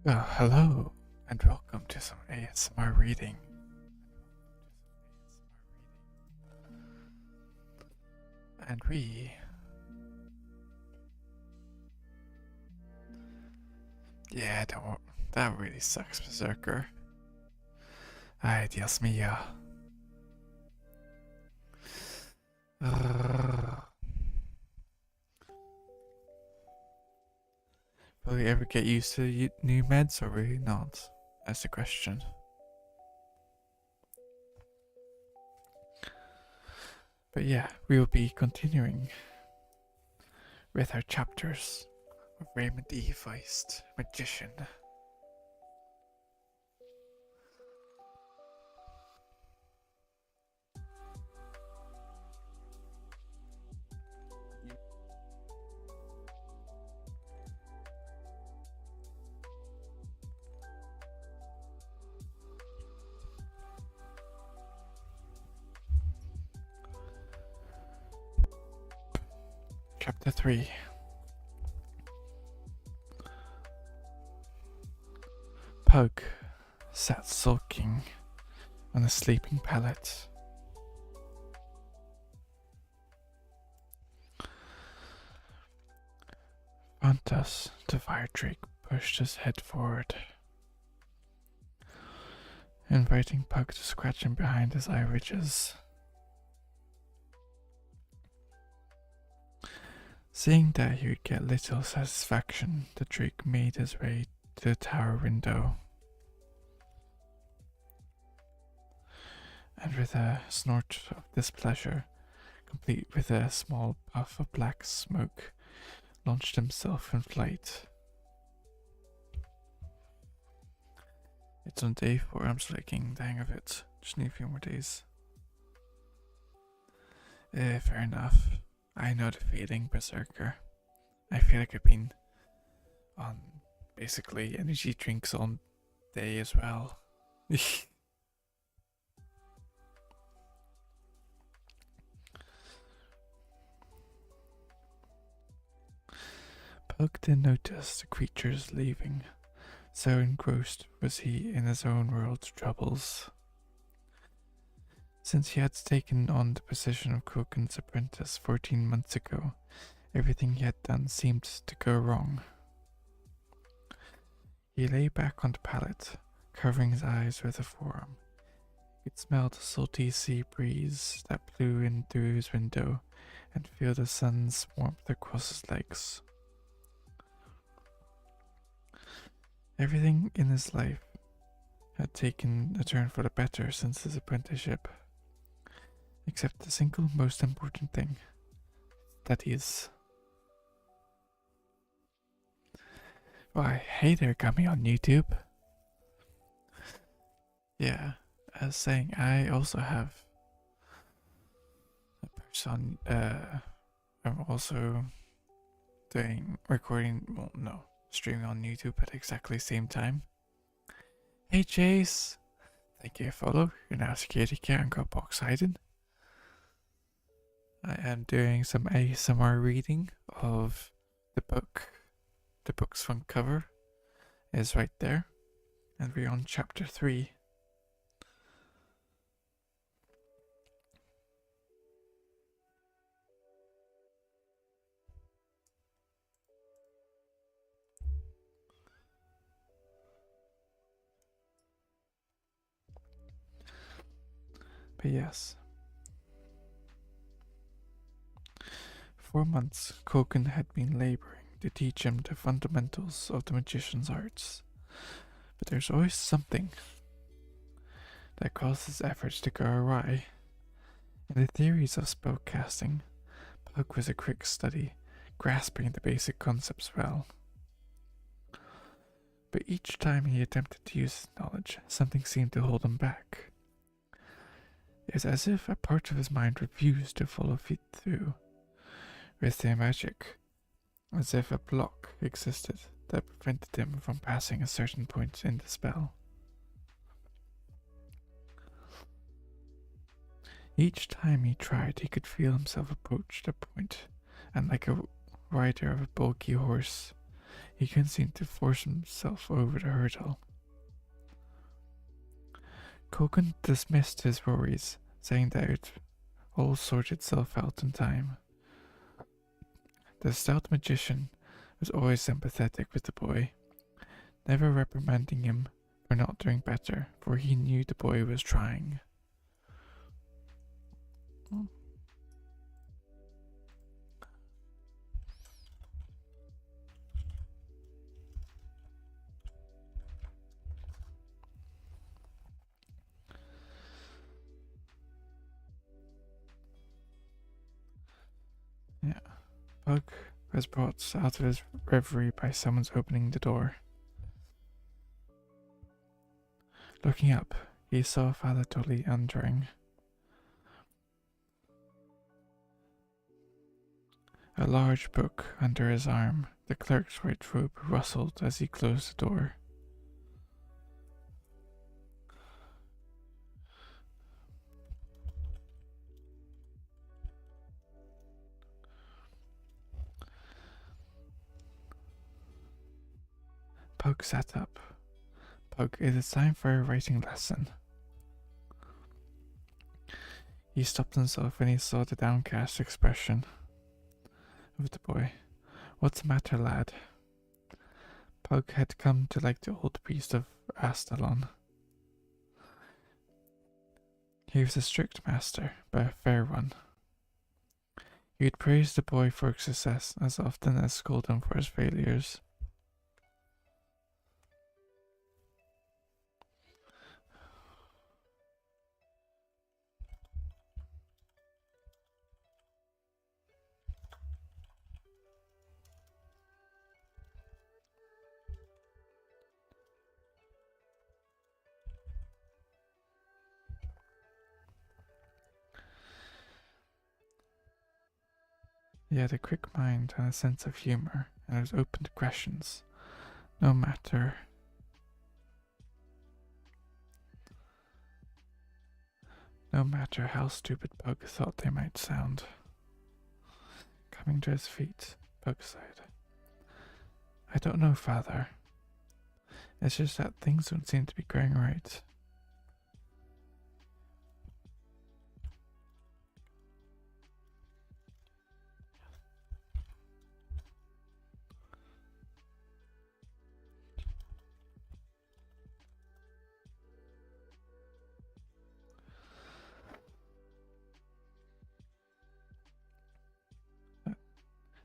Oh, hello, and welcome to some ASMR reading. And yeah, that really sucks, Berserker. Ay, Dios mío. Will you ever get used to new meds, or will you not? That's the question. But yeah, we will be continuing with our chapters of Raymond E. Feist, Magician. Chapter 3. Pug sat sulking on a sleeping pallet. Fantas, the fire drake, pushed his head forward, inviting Pug to scratch him behind his eye ridges. Seeing that he would get little satisfaction, the drake made his way to the tower window, and with a snort of displeasure, complete with a small puff of black smoke, launched himself in flight. It's on day 4, I'm still getting the hang of it. Just need a few more days. Fair enough. I know the feeling, Berserker. I feel like I've been on basically energy drinks all day as well. Pug didn't notice the creatures leaving, so engrossed was he in his own world's troubles. Since he had taken on the position of Koken's apprentice 14 months ago, everything he had done seemed to go wrong. He lay back on the pallet, covering his eyes with a forearm. He could smell the salty sea breeze that blew in through his window and feel the sun's warmth across his legs. Everything in his life had taken a turn for the better since his apprenticeship, except the single most important thing, studies. Why, hey there, Gummy on YouTube. Yeah, as saying, I also have a person, I'm also streaming on YouTube at exactly the same time. Hey Chase, thank you for follow. You're now security care and got box hiding. I am doing some ASMR reading of the book. The book's front cover is right there, and we're on chapter 3. But yes. 4 months, Koken had been laboring to teach him the fundamentals of the magician's arts. But there's always something that causes efforts to go awry. In the theories of spellcasting, Pug was a quick study, grasping the basic concepts well. But each time he attempted to use his knowledge, something seemed to hold him back. It was as if a part of his mind refused to follow through with their magic, as if a block existed that prevented him from passing a certain point in the spell. Each time he tried, he could feel himself approach the point, and like a rider of a bulky horse, he couldn't seem to force himself over the hurdle. Koken dismissed his worries, saying that it all sort itself out in time. The stout magician was always sympathetic with the boy, never reprimanding him for not doing better, for he knew the boy was trying. Pug was brought out of his reverie by someone's opening the door. Looking up, he saw Father Dolly entering. A large book under his arm, the clerk's white robe rustled as he closed the door. Pug sat up. Pug, it is time for a writing lesson. He stopped himself when he saw the downcast expression of the boy. What's the matter, lad? Pug had come to like the old priest of Astalon. He was a strict master, but a fair one. He would praise the boy for his success as often as scold him for his failures. He had a quick mind and a sense of humor, and was open to questions, no matter how stupid Pug thought they might sound. Coming to his feet, Pug sighed. I don't know, Father. It's just that things don't seem to be going right.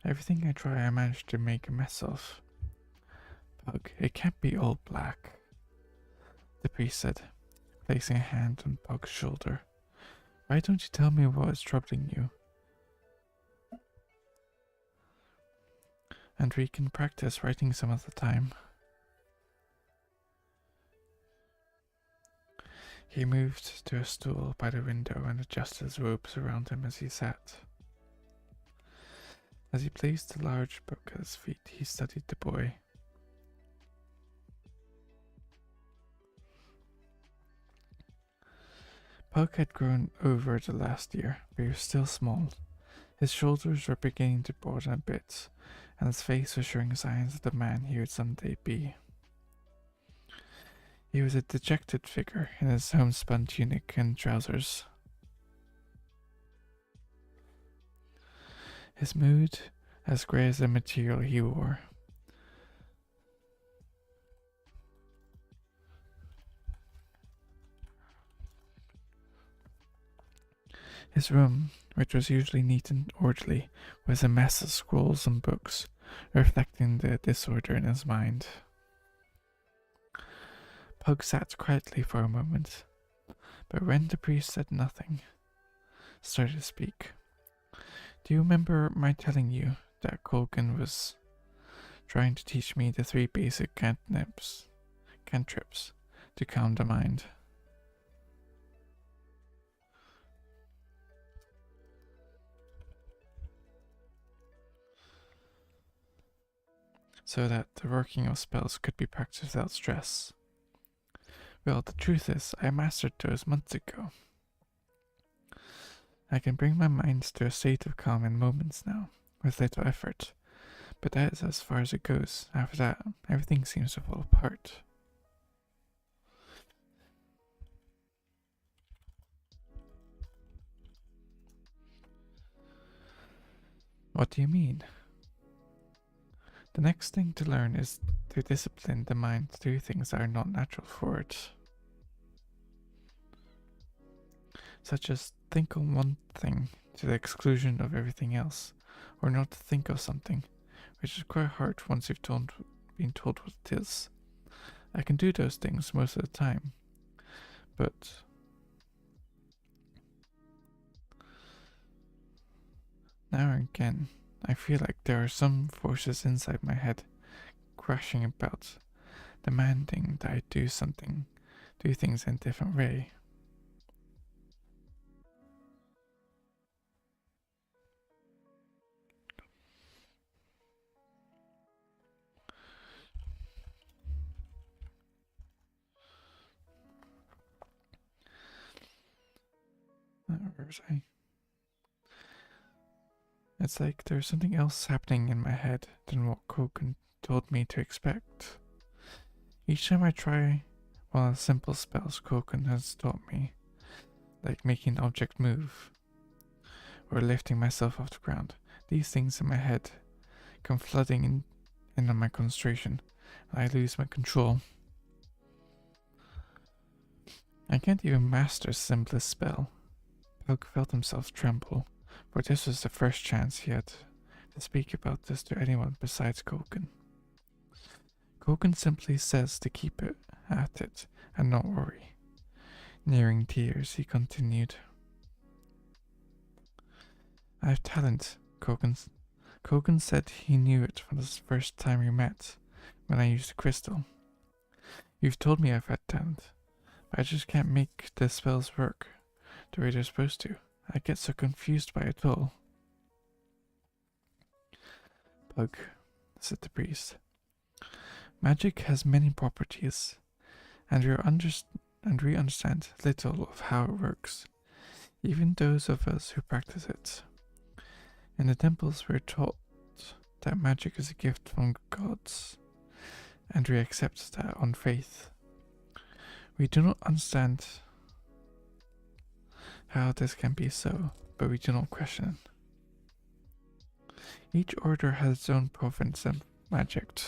Everything I try, I manage to make a mess of. Pug, it can't be all black, the priest said, placing a hand on Pug's shoulder. Why don't you tell me what is troubling you? And we can practice writing some of the time. He moved to a stool by the window and adjusted his robes around him as he sat. As he placed the large book at his feet, he studied the boy. Pug had grown over the last year, but he was still small. His shoulders were beginning to broaden a bit, and his face was showing signs of the man he would someday be. He was a dejected figure in his homespun tunic and trousers. His mood as grey as the material he wore. His room, which was usually neat and orderly, was a mess of scrolls and books, reflecting the disorder in his mind. Pug sat quietly for a moment, but when the priest said nothing, started to speak. Do you remember my telling you that Colgan was trying to teach me the 3 basic cantrips to calm the mind? So that the working of spells could be practiced without stress. Well, the truth is, I mastered those months ago. I can bring my mind to a state of calm in moments now, with little effort, but that is as far as it goes. After that, everything seems to fall apart. What do you mean? The next thing to learn is to discipline the mind to do things that are not natural for it. Such as think on one thing to the exclusion of everything else, or not to think of something, which is quite hard once you've been told what it is. I can do those things most of the time, but now and again I feel like there are some forces inside my head crashing about, demanding that I do things in a different way. Where was I? It's like there's something else happening in my head than what Koken told me to expect. Each time I try one of the simple spells Koken has taught me, like making an object move, or lifting myself off the ground, these things in my head come flooding in on my concentration, and I lose my control. I can't even master the simplest spell. Poke felt himself tremble, for this was the first chance he had to speak about this to anyone besides Koken. Koken simply says to keep it at it and not worry. Nearing tears, he continued. I have talent, Koken said he knew it from the first time we met, when I used the crystal. You've told me I've had talent, but I just can't make the spells work the way they're supposed to. I get so confused by it all. Pug, said the priest. Magic has many properties, and we understand little of how it works, even those of us who practice it. In the temples we're taught that magic is a gift from gods, and we accept that on faith. We do not understand how this can be so, but we do not question it. Each order has its own province and magic.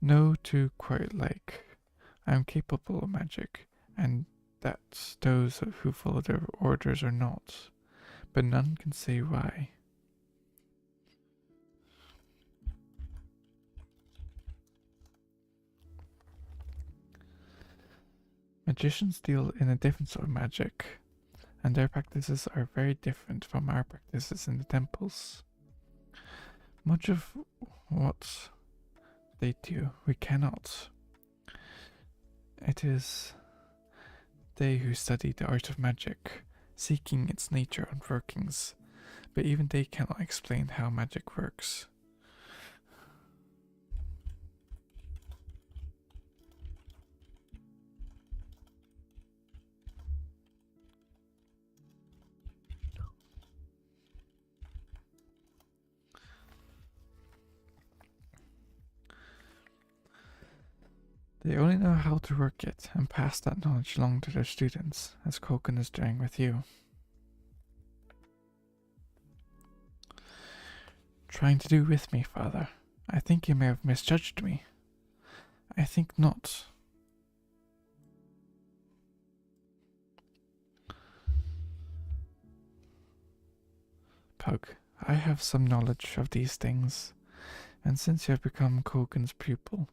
No two quite like. I am capable of magic, and that those who follow their orders are not, but none can say why. Magicians deal in a different sort of magic, and their practices are very different from our practices in the temples. Much of what they do, we cannot. It is they who study the art of magic, seeking its nature and workings, but even they cannot explain how magic works. They only know how to work it and pass that knowledge along to their students, as Koken is doing with you. Trying to do with me, father. I think you may have misjudged me. I think not. Pug, I have some knowledge of these things, and since you have become Koken's pupil,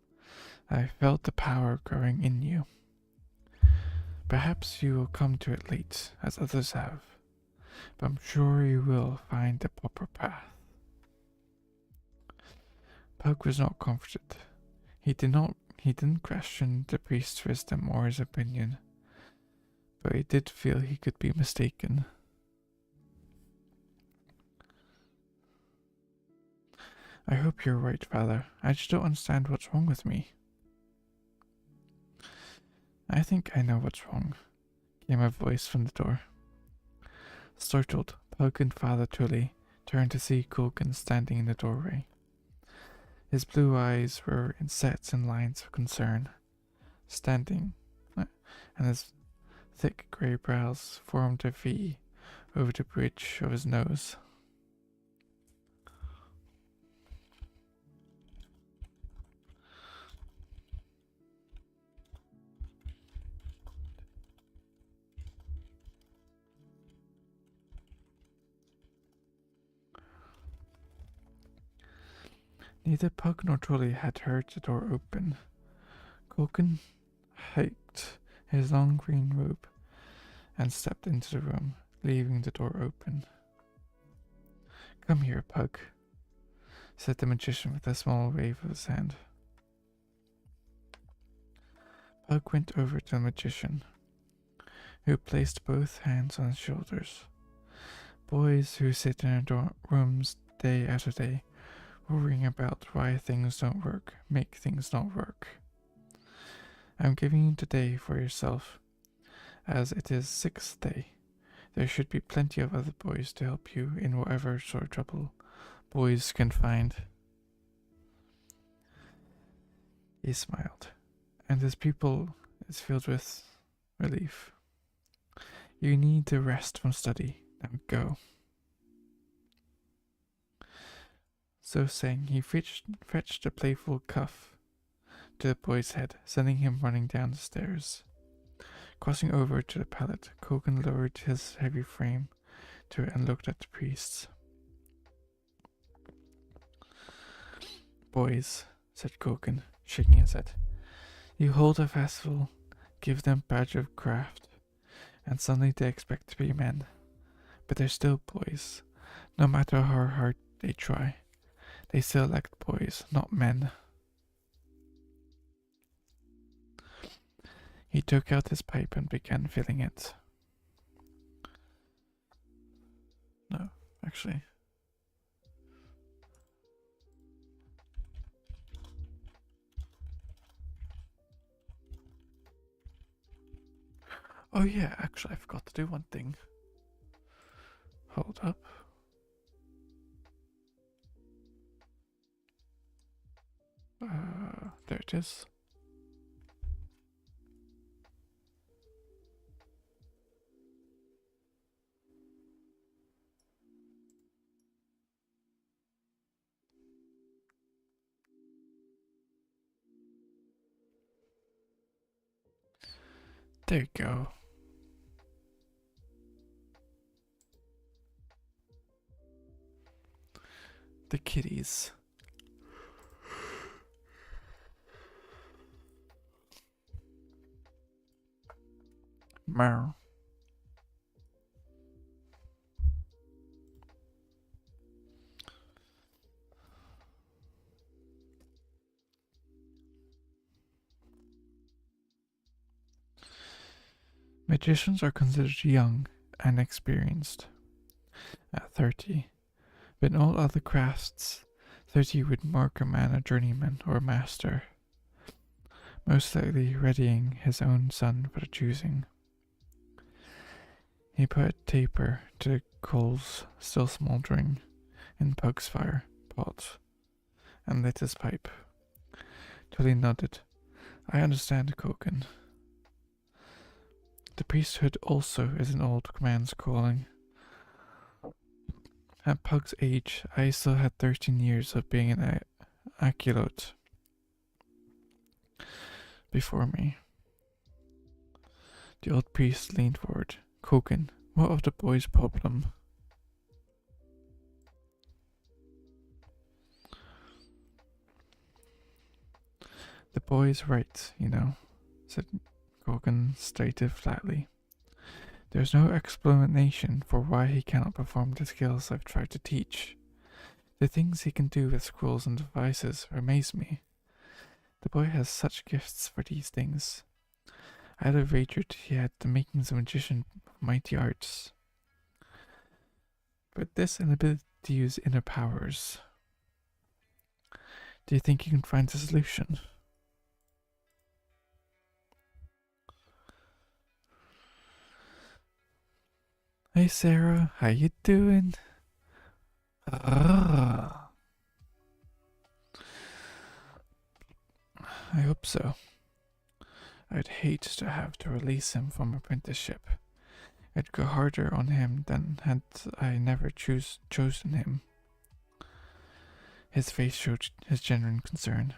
I felt the power growing in you. Perhaps you will come to it late, as others have, but I'm sure you will find the proper path. Pug was not comforted. He didn't question the priest's wisdom or his opinion, but he did feel he could be mistaken. I hope you're right, father. I just don't understand what's wrong with me. I think I know what's wrong, came a voice from the door. Startled, Pug and Father Tully turned to see Koken standing in the doorway. His blue eyes were set in lines of concern, and his thick grey brows formed a V over the bridge of his nose. Neither Pug nor Tully had heard the door open. Koken hiked his long green robe and stepped into the room, leaving the door open. Come here, Pug, said the magician with a small wave of his hand. Pug went over to the magician, who placed both hands on his shoulders. Boys who sit in their rooms day after day, worrying about why things don't work, make things not work. I'm giving you today for yourself, as it is 6th day. There should be plenty of other boys to help you in whatever sort of trouble boys can find. He smiled, and his pupil is filled with relief. You need to rest from study. Now go. So saying, he fetched a playful cuff to the boy's head, sending him running down the stairs. Crossing over to the pallet, Kogan lowered his heavy frame to it and looked at the priests. Boys, said Kogan, shaking his head, you hold a festival, give them badge of craft, and suddenly they expect to be men. But they're still boys, no matter how hard they try. They still elect boys, not men. He took out his pipe and began filling it. No, actually. Oh yeah, actually I forgot to do one thing. Hold up. There it is. There you go. The kitties. Meow. Magicians are considered young and experienced at 30, but in all other crafts, 30 would mark a man a journeyman or master, most likely readying his own son for the choosing. He put a taper to the coals still smouldering in Pug's fire pot and lit his pipe. Tully nodded. I understand, Koken. The priesthood also is an old man's calling. At Pug's age, I still had 13 years of being an acolyte before me. The old priest leaned forward. Koken, what of the boy's problem? The boy's right, you know, said Koken, stated flatly. There's no explanation for why he cannot perform the skills I've tried to teach. The things he can do with scrolls and devices amaze me. The boy has such gifts for these things. I'd have wagered he had the makings of a magician of mighty arts. But this inability to use inner powers. Do you think you can find a solution? Hey Sarah, how you doing? I hope so. I'd hate to have to release him from apprenticeship. It'd go harder on him than had I never chosen him. His face showed his genuine concern.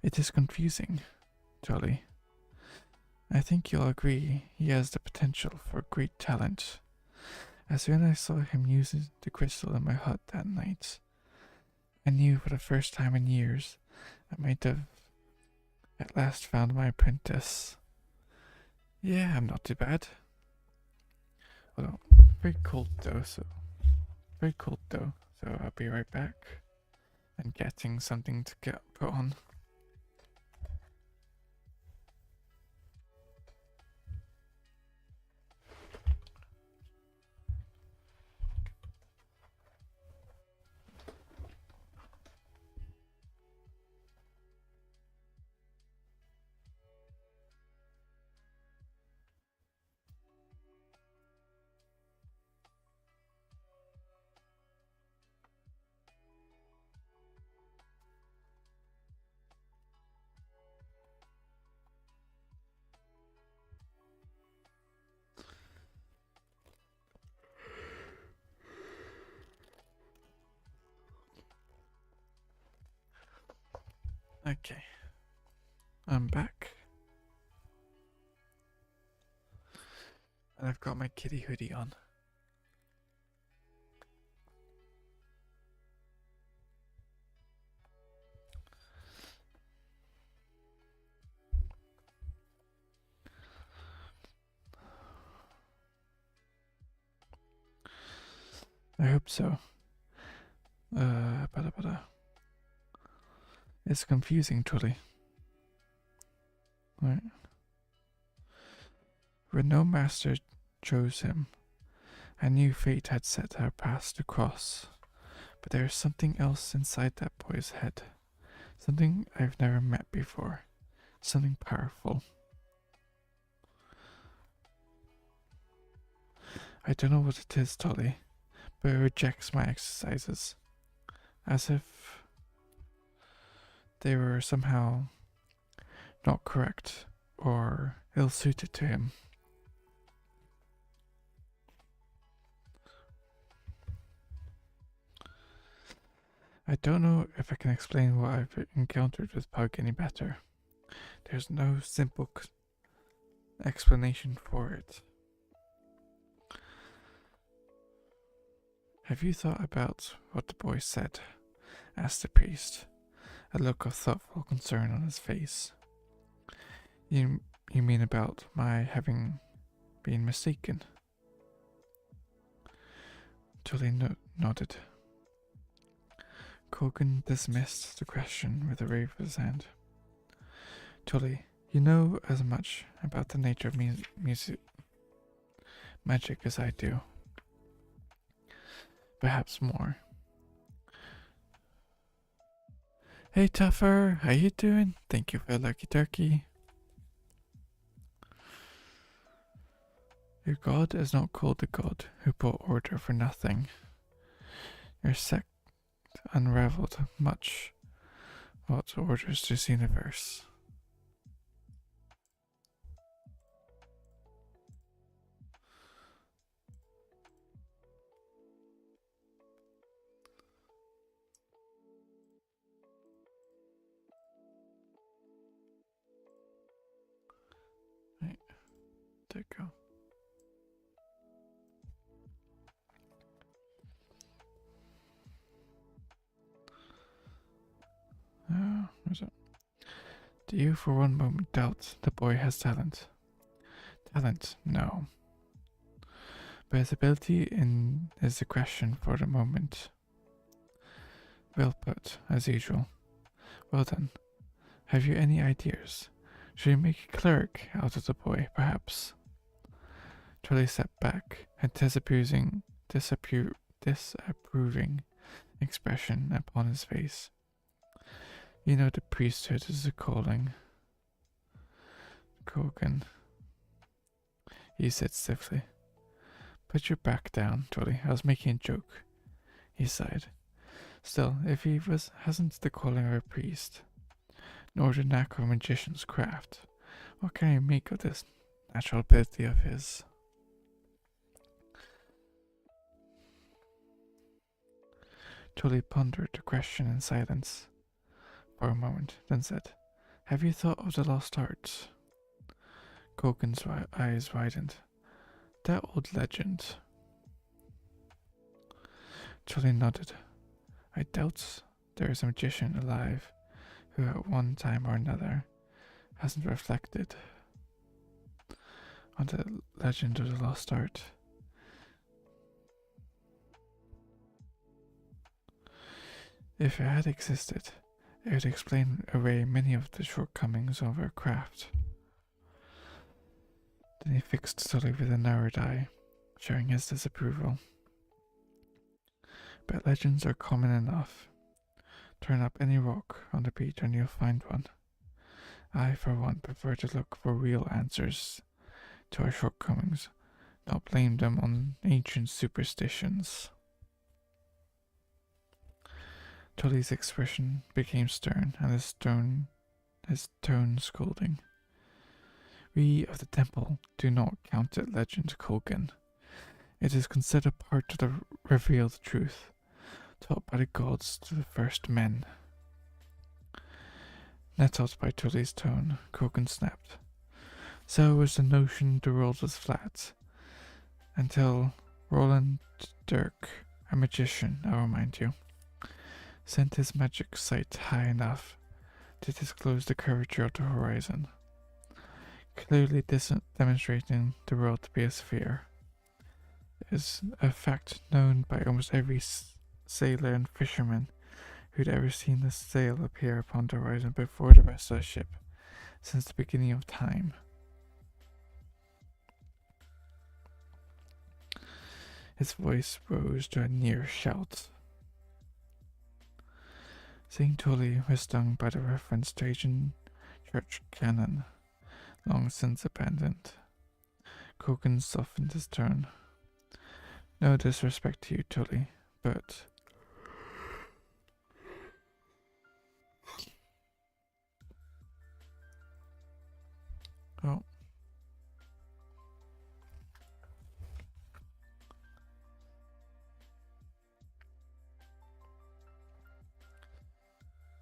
It is confusing, Jolly. I think you'll agree he has the potential for great talent. As soon as I saw him use the crystal in my hut that night, I knew for the first time in years I might have at last found my apprentice. Yeah, I'm not too bad. Hold on, very cold though, so Very cold though, so I'll be right back. And getting something to get put on. Okay, I'm back. And I've got my kitty hoodie on. I hope so. Bada. It's confusing, truly. Right. When no master chose him, I knew fate had set our paths to cross. But there is something else inside that boy's head. Something I've never met before. Something powerful. I don't know what it is, Tolly, but it rejects my exercises. As if they were somehow not correct or ill suited to him. I don't know if I can explain what I've encountered with Pug any better. There's no simple explanation for it. Have you thought about what the boy said? Asked the priest, a look of thoughtful concern on his face. You mean about my having been mistaken? Tully nodded. Kogan dismissed the question with a wave of his hand. Tully, you know as much about the nature of magic as I do. Perhaps more. Hey Tougher, how you doing? Thank you for Lucky Turkey. Your god is not called the god who brought order for nothing. Your sect unraveled much what orders this universe. Right, there you go. Where's it? Do you for one moment doubt the boy has talent? Talent, no. But his ability is the question for the moment. Well put, as usual. Well done. Have you any ideas? Should we make a cleric out of the boy, perhaps? Charlie stepped back, a disapproving expression upon his face. You know the priesthood is a calling. Kogan. He said stiffly. Put your back down, Charlie. I was making a joke. He sighed. Still, if he hasn't the calling of a priest, nor the knack of a magician's craft, what can I make of this natural ability of his? Charlie pondered the question in silence for a moment, then said, Have you thought of the lost arts? Kogan's eyes widened. That old legend. Charlie nodded. I doubt there is a magician alive who at one time or another hasn't reflected on the legend of the lost art. If it had existed, it would explain away many of the shortcomings of our craft. Then he fixed Tully with a narrowed eye, showing his disapproval. But legends are common enough. Turn up any rock on the beach and you'll find one. I, for one, prefer to look for real answers to our shortcomings, not blame them on ancient superstitions. Tully's expression became stern, and his tone scolding. We of the temple do not count it legend, Kogan. It is considered part of the revealed truth, taught by the gods to the first men. Nettled by Tully's tone, Kogan snapped. So was the notion the world was flat, until Roland Dirk, a magician, I remind you, sent his magic sight high enough to disclose the curvature of the horizon, clearly demonstrating the world to be a sphere. It is a fact known by almost every sailor and fisherman who'd ever seen a sail appear upon the horizon before the rest of the ship, since the beginning of time. His voice rose to a near shout. Seeing Tully was stung by the reference to ancient church canon, long since abandoned, Kogan softened his tone. No disrespect to you, Tully, but oh.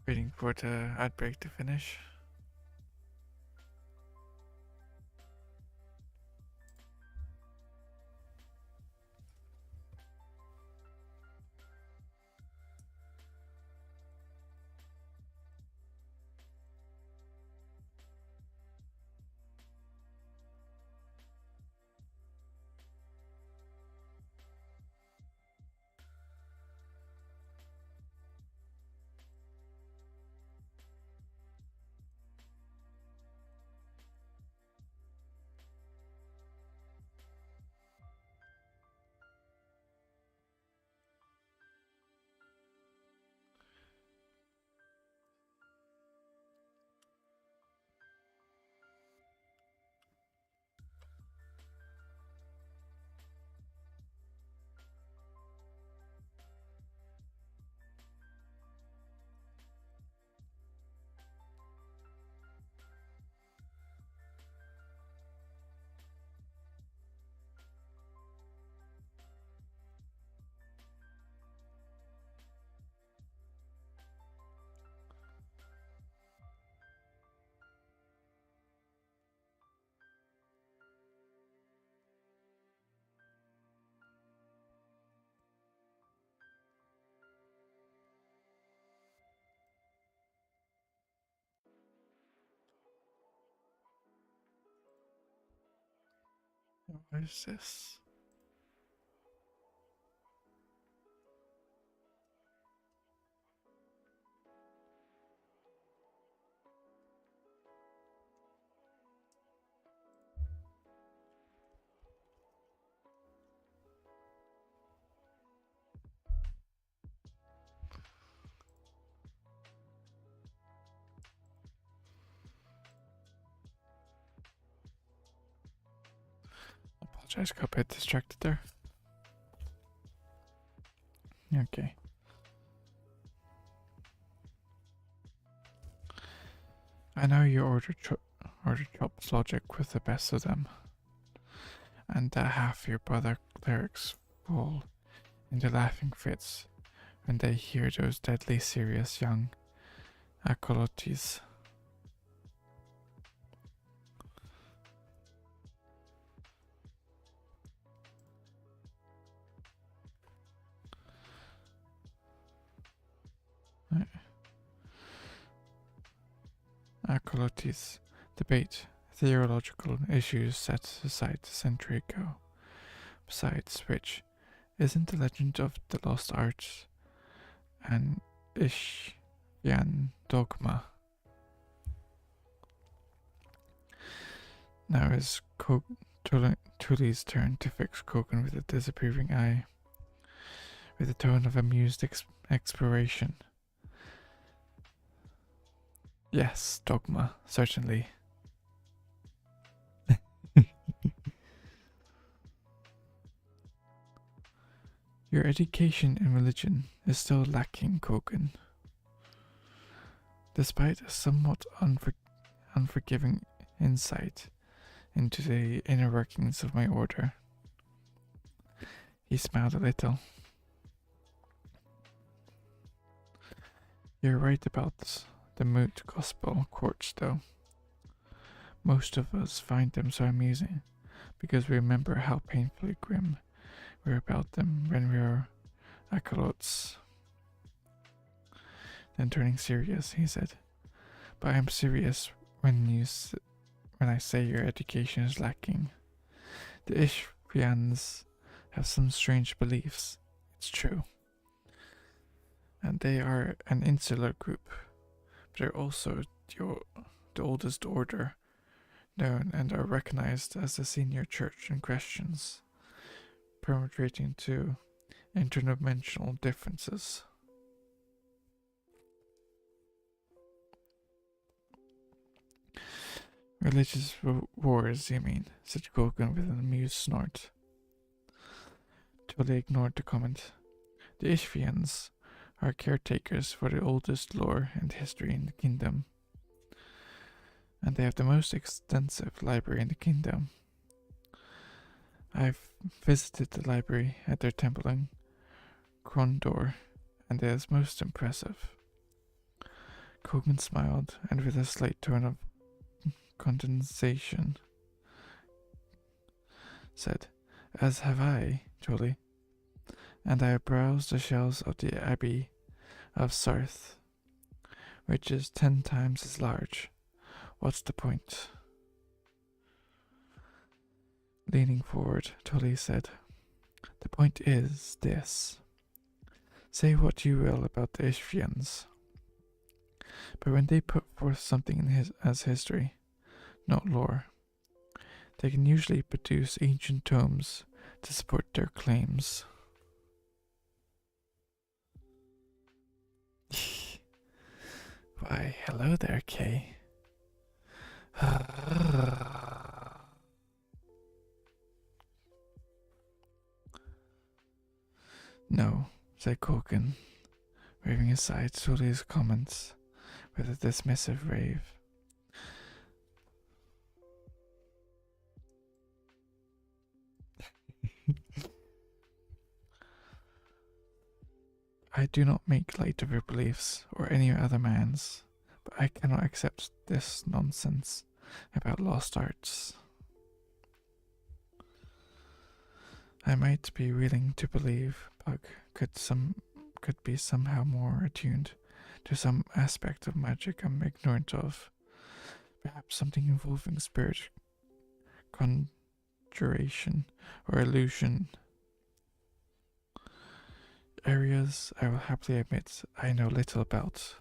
Waiting for the outbreak to finish. What is this? Apologize, got a bit distracted there. Okay. I know you ordered Chop's logic with the best of them, and that half your brother clerics fall into laughing fits when they hear those deadly serious young acolytes. Acolytes debate theological issues set aside a century ago. Besides which, isn't the legend of the lost arts and Ishyan dogma. Now it's Tully's turn to fix Kogan with a disapproving eye, with a tone of amused exploration. Yes, dogma, certainly. Your education in religion is still lacking, Kogan. Despite a somewhat unforgiving insight into the inner workings of my order. He smiled a little. You're right about the moot gospel quotes, though. Most of us find them so amusing because we remember how painfully grim we were about them when we were acolytes. Then turning serious, he said, "But I am serious when I say your education is lacking. The Ishrians have some strange beliefs, it's true. And they are an insular group, but they're also the oldest order known and are recognized as the senior church in questions, perpetrating to interdimensional differences." "Religious wars, you mean?" said Kogan with an amused snort. Tully ignored the comment. "The Ishvians are caretakers for the oldest lore and history in the kingdom, and they have the most extensive library in the kingdom. I've visited the library at their temple in Krondor, and it is most impressive." Kogan smiled, and with a slight tone of condensation, said, "As have I, Tully, and I have browsed the shelves of the Abbey of Sarth, which is 10 times as large. What's the point?" Leaning forward, Tully said, "The point is this. Say what you will about the Ishvians, but when they put forth something as history, not lore, they can usually produce ancient tomes to support their claims." Why, hello there, Kay. "No," said Kogan, waving aside Tully's comments with a dismissive wave. "I do not make light of your beliefs or any other man's, but I cannot accept this nonsense about lost arts. I might be willing to believe Pug could be somehow more attuned to some aspect of magic I'm ignorant of, perhaps something involving spirit conjuration or illusion. Areas I will happily admit I know little about,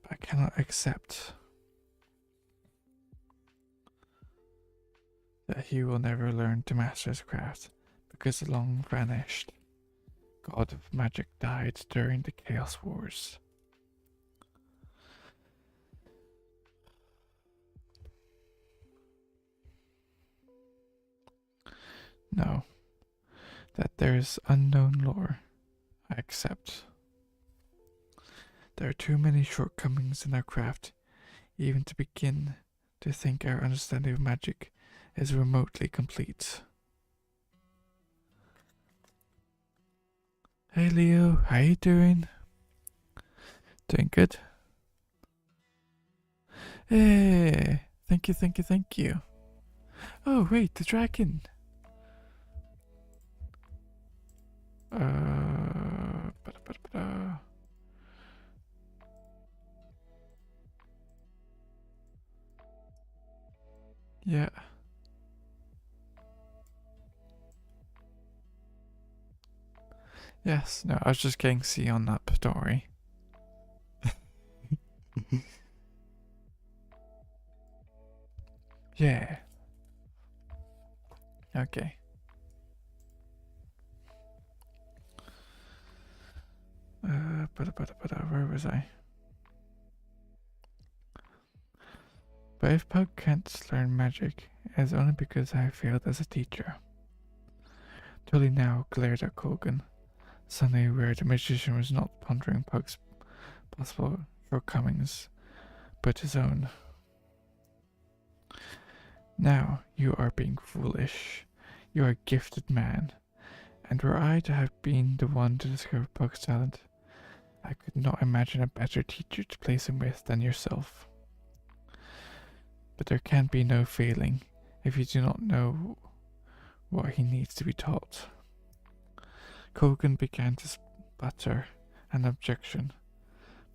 but I cannot accept that he will never learn to master his craft because the long vanished god of magic died during the Chaos Wars. No, that there is unknown lore, I accept. There are too many shortcomings in our craft even to begin to think our understanding of magic is remotely complete." "Hey Leo, how you doing?" "Doing good." "Hey, thank you, thank you, thank you." "Oh wait, the dragon." Ba-da-ba-da-ba-da. Yeah. Yes, no, I was just getting C on up, don't worry. Yeah. Okay. Where was I? But if Pug can't learn magic, it's only because I failed as a teacher. Tully now glared at Colgan, suddenly where the magician was not pondering Pug's possible shortcomings, but his own. Now you are being foolish. You are a gifted man, and were I to have been the one to discover Pug's talent, I could not imagine a better teacher to place him with than yourself. But there can be no failing if you do not know what he needs to be taught. Colgan began to sputter an objection,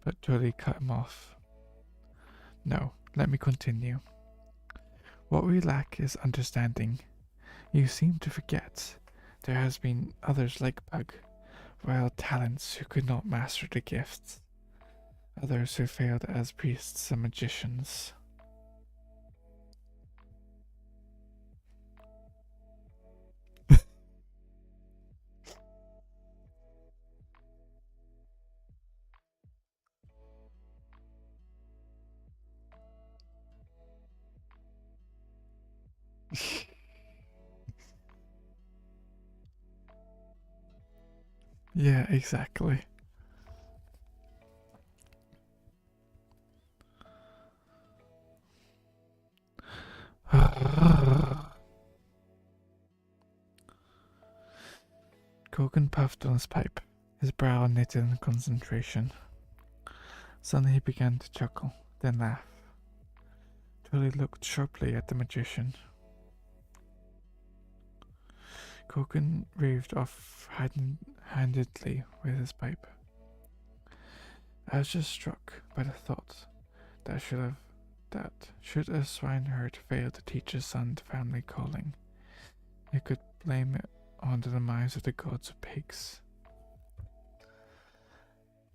but Tully cut him off. No, let me continue. What we lack is understanding. You seem to forget there has been others like Pug, wild talents who could not master the gifts, others who failed as priests and magicians. Yeah, exactly. Colgan puffed on his pipe, his brow knitted in concentration. Suddenly he began to chuckle, then laugh. Tully looked sharply at the magician. Colgan waved off-handedly with his pipe. I was just struck by the thought that should a swineherd fail to teach his son the family calling, he could blame it on the demise of the gods of pigs.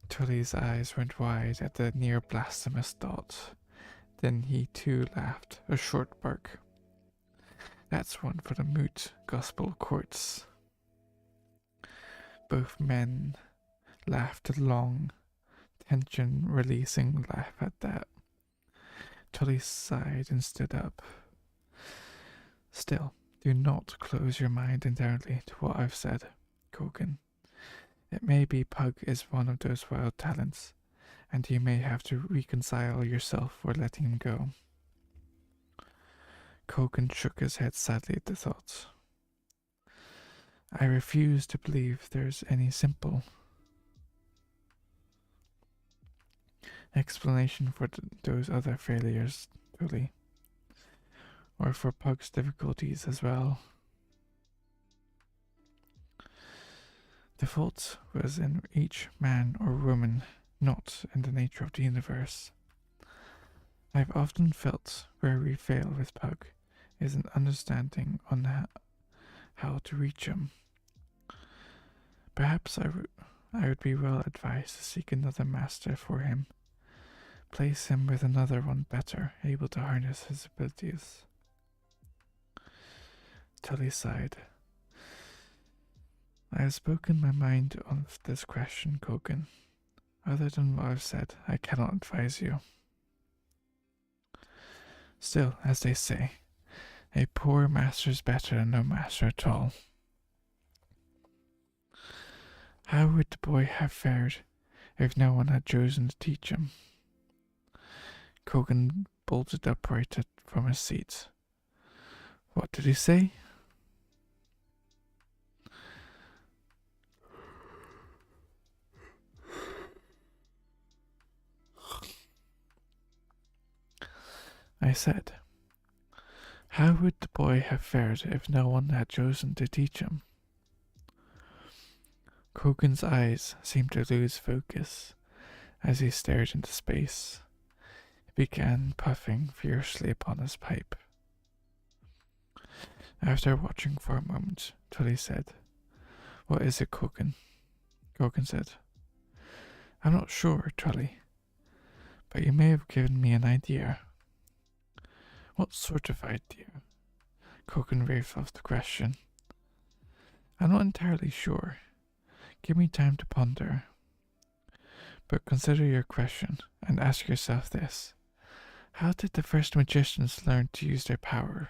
Tully's eyes went wide at the near blasphemous thought. Then he too laughed, a short bark. That's one for the moot gospel courts. Both men laughed a long, tension-releasing laugh at that. Tully sighed and stood up. Still, do not close your mind entirely to what I've said, Colgan. It may be Pug is one of those wild talents, and you may have to reconcile yourself for letting him go. Colgan shook his head sadly at the thought. I refuse to believe there's any simple explanation for those other failures, Tully, or for Pug's difficulties as well. The fault was in each man or woman, not in the nature of the universe. I've often felt where we fail with Pug is an understanding on how to reach him. Perhaps I would be well advised to seek another master for him. Place him with another one better, able to harness his abilities. Tully sighed. I have spoken my mind on this question, Colgan. Other than what I've said, I cannot advise you. Still, as they say, a poor master is better than no master at all. How would the boy have fared if no one had chosen to teach him? Colgan bolted upright from his seat. What did he say? I said, how would the boy have fared if no one had chosen to teach him? Colgan's eyes seemed to lose focus as he stared into space. He began puffing fiercely upon his pipe. After watching for a moment, Tully said, What is it, Colgan? Colgan said, I'm not sure, Tully, But you may have given me an idea. What sort of idea? Coken waved off the question. I'm not entirely sure. Give me time to ponder. But consider your question and ask yourself this. How did the first magicians learn to use their power?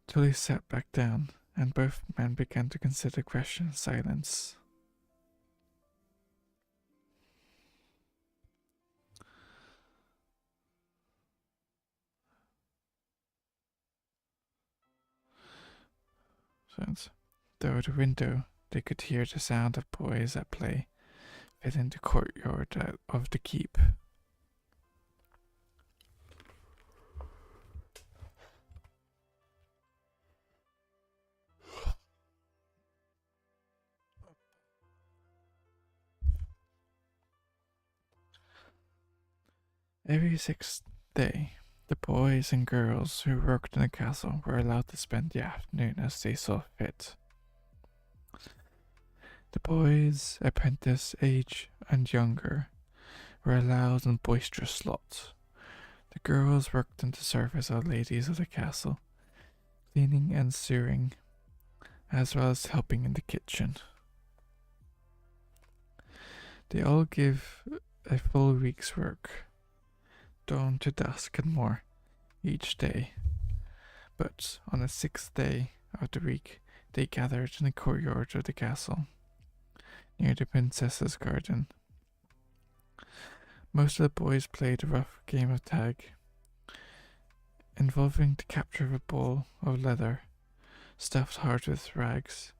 Tully sat back down, and both men began to consider the question in silence. Through the window, they could hear the sound of boys at play filling the courtyard of the keep. Every sixth day, the boys and girls who worked in the castle were allowed to spend the afternoon as they saw fit. The boys, apprentice age and younger, were allowed in boisterous slots. The girls worked in the service of ladies of the castle, cleaning and sewing, as well as helping in the kitchen. They all give a full week's work, dawn to dusk and more, each day. But on the sixth day of the week, they gathered in the courtyard of the castle, near the princess's garden. Most of the boys played a rough game of tag, involving the capture of a ball of leather, stuffed hard with rags,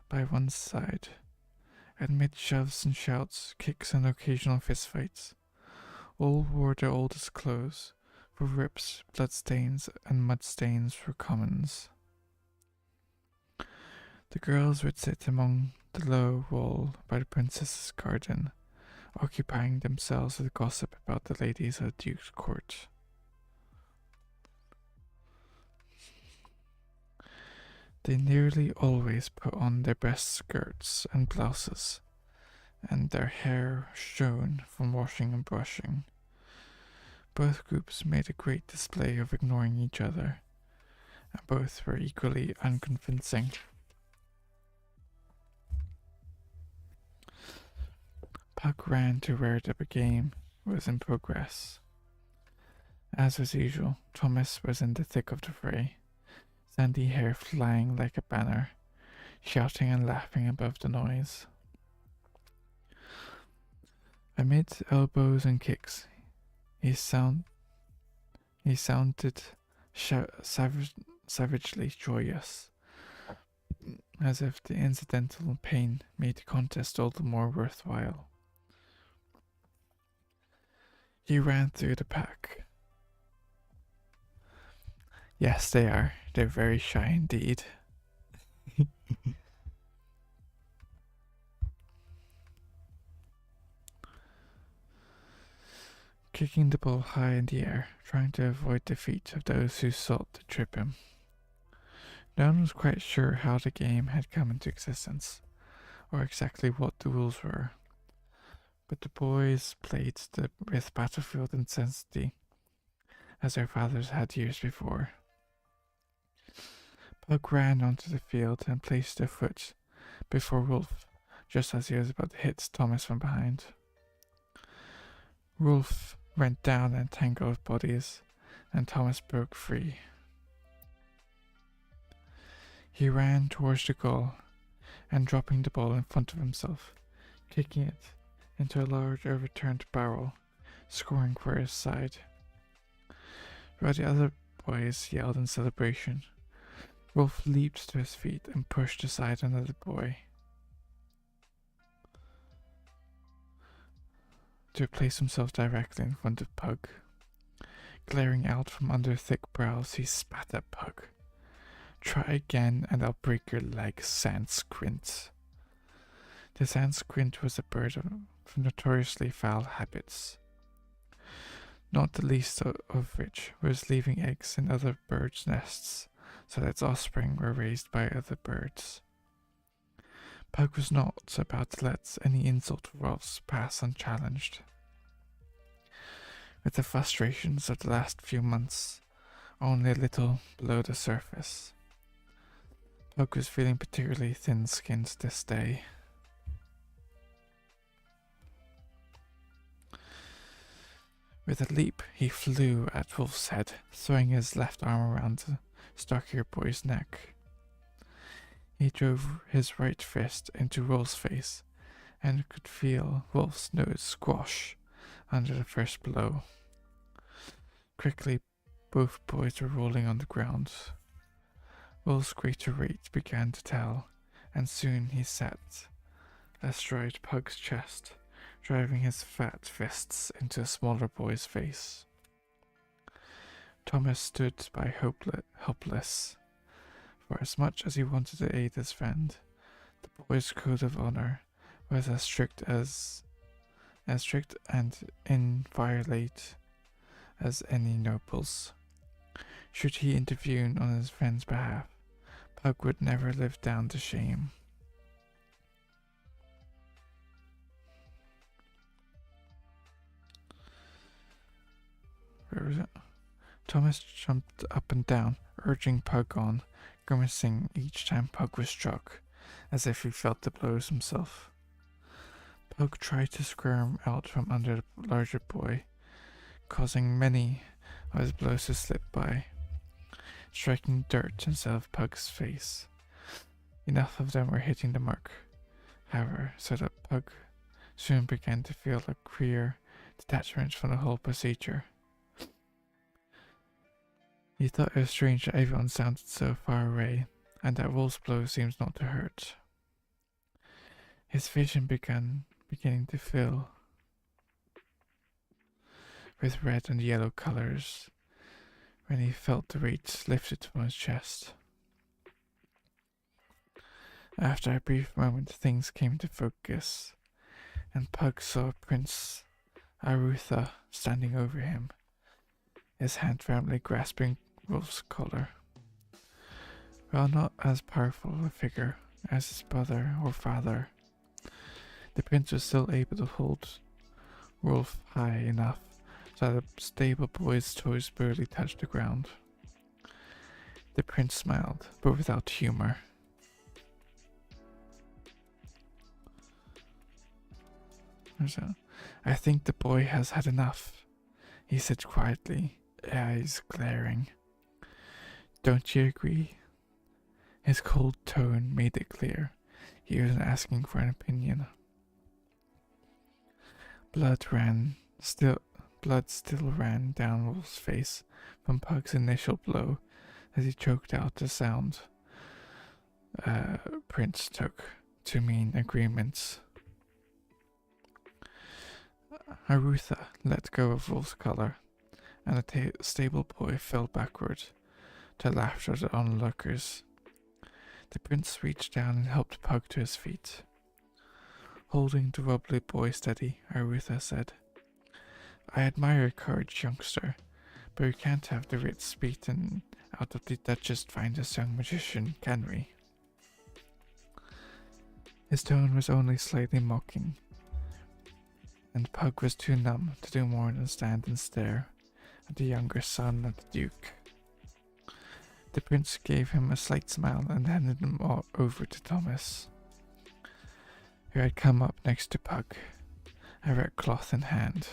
by one side, amid shoves and shouts, kicks, and occasional fistfights. All wore their oldest clothes, for rips, bloodstains, and mud stains were commons. The girls would sit among the low wall by the princess's garden, occupying themselves with gossip about the ladies of the duke's court. They nearly always put on their best skirts and blouses, and their hair shone from washing and brushing. Both groups made a great display of ignoring each other, and both were equally unconvincing. Puck ran to where the game was in progress. As was usual, Thomas was in the thick of the fray, sandy hair flying like a banner, shouting and laughing above the noise. Amid elbows and kicks, he sounded savagely joyous, as if the incidental pain made the contest all the more worthwhile. He ran through the pack. Yes, they are. They're very shy indeed. Kicking the ball high in the air, trying to avoid the feet of those who sought to trip him. No one was quite sure how the game had come into existence, or exactly what the rules were, but the boys played with battlefield intensity, as their fathers had years before. Pug ran onto the field and placed a foot before Rolf, just as he was about to hit Thomas from behind. Rolf went down and tangled with bodies, and Thomas broke free. He ran towards the goal, and dropping the ball in front of himself, kicking it into a large overturned barrel, scoring for his side. While the other boys yelled in celebration, Rolf leaped to his feet and pushed aside another boy to place himself directly in front of Pug. Glaring out from under thick brows, he spat at Pug. Try again and I'll break your leg, Sand Squint. The Sand Squint was a bird of notoriously foul habits, not the least of which was leaving eggs in other birds' nests, so that its offspring were raised by other birds. Pug was not about to let any insult to Rolfs pass unchallenged. With the frustrations of the last few months only a little below the surface, Pug was feeling particularly thin-skinned this day. With a leap, he flew at Wolf's head, throwing his left arm around the stockier boy's neck. He drove his right fist into Wolf's face and could feel Wolf's nose squash under the first blow. Quickly, both boys were rolling on the ground. Wolf's greater rate began to tell, and soon he sat astride Pug's chest, driving his fat fists into a smaller boy's face. Thomas stood by helpless, for as much as he wanted to aid his friend, the boy's code of honor was as strict and inviolate as any noble's. Should he intervene on his friend's behalf, Pug would never live down the shame. Where was it? Thomas jumped up and down, urging Pug on, grimacing each time Pug was struck, as if he felt the blows himself. Pug tried to squirm out from under the larger boy, causing many of his blows to slip by, striking dirt instead of Pug's face. Enough of them were hitting the mark, however, so that Pug soon began to feel a queer detachment from the whole procedure. He thought it was strange that everyone sounded so far away, and that Wolf's blow seemed not to hurt. His vision beginning to fill with red and yellow colors when he felt the weight lifted from his chest. After a brief moment, things came to focus, and Pug saw Prince Arutha standing over him, his hand firmly grasping Wolf's collar. While not as powerful a figure as his brother or father, the prince was still able to hold Wolf high enough so that the stable boy's toes barely touched the ground. The prince smiled, but without humor. I think the boy has had enough, he said quietly, eyes glaring. Don't you agree? His cold tone made it clear he wasn't asking for an opinion. Blood still ran down Wolf's face from Pug's initial blow as he choked out the sound Prince took to mean agreements. Arutha let go of Wolf's collar, and the stable boy fell backward to laughter of the onlookers. The prince reached down and helped Pug to his feet. Holding the wobbly boy steady, Arutha said, I admire your courage, youngster, but we can't have the wits beaten out of the Duchess' finest young magician, can we? His tone was only slightly mocking, and Pug was too numb to do more than stand and stare at the younger son of the Duke. The prince gave him a slight smile and handed him over to Thomas, who had come up next to Pug, a red cloth in hand.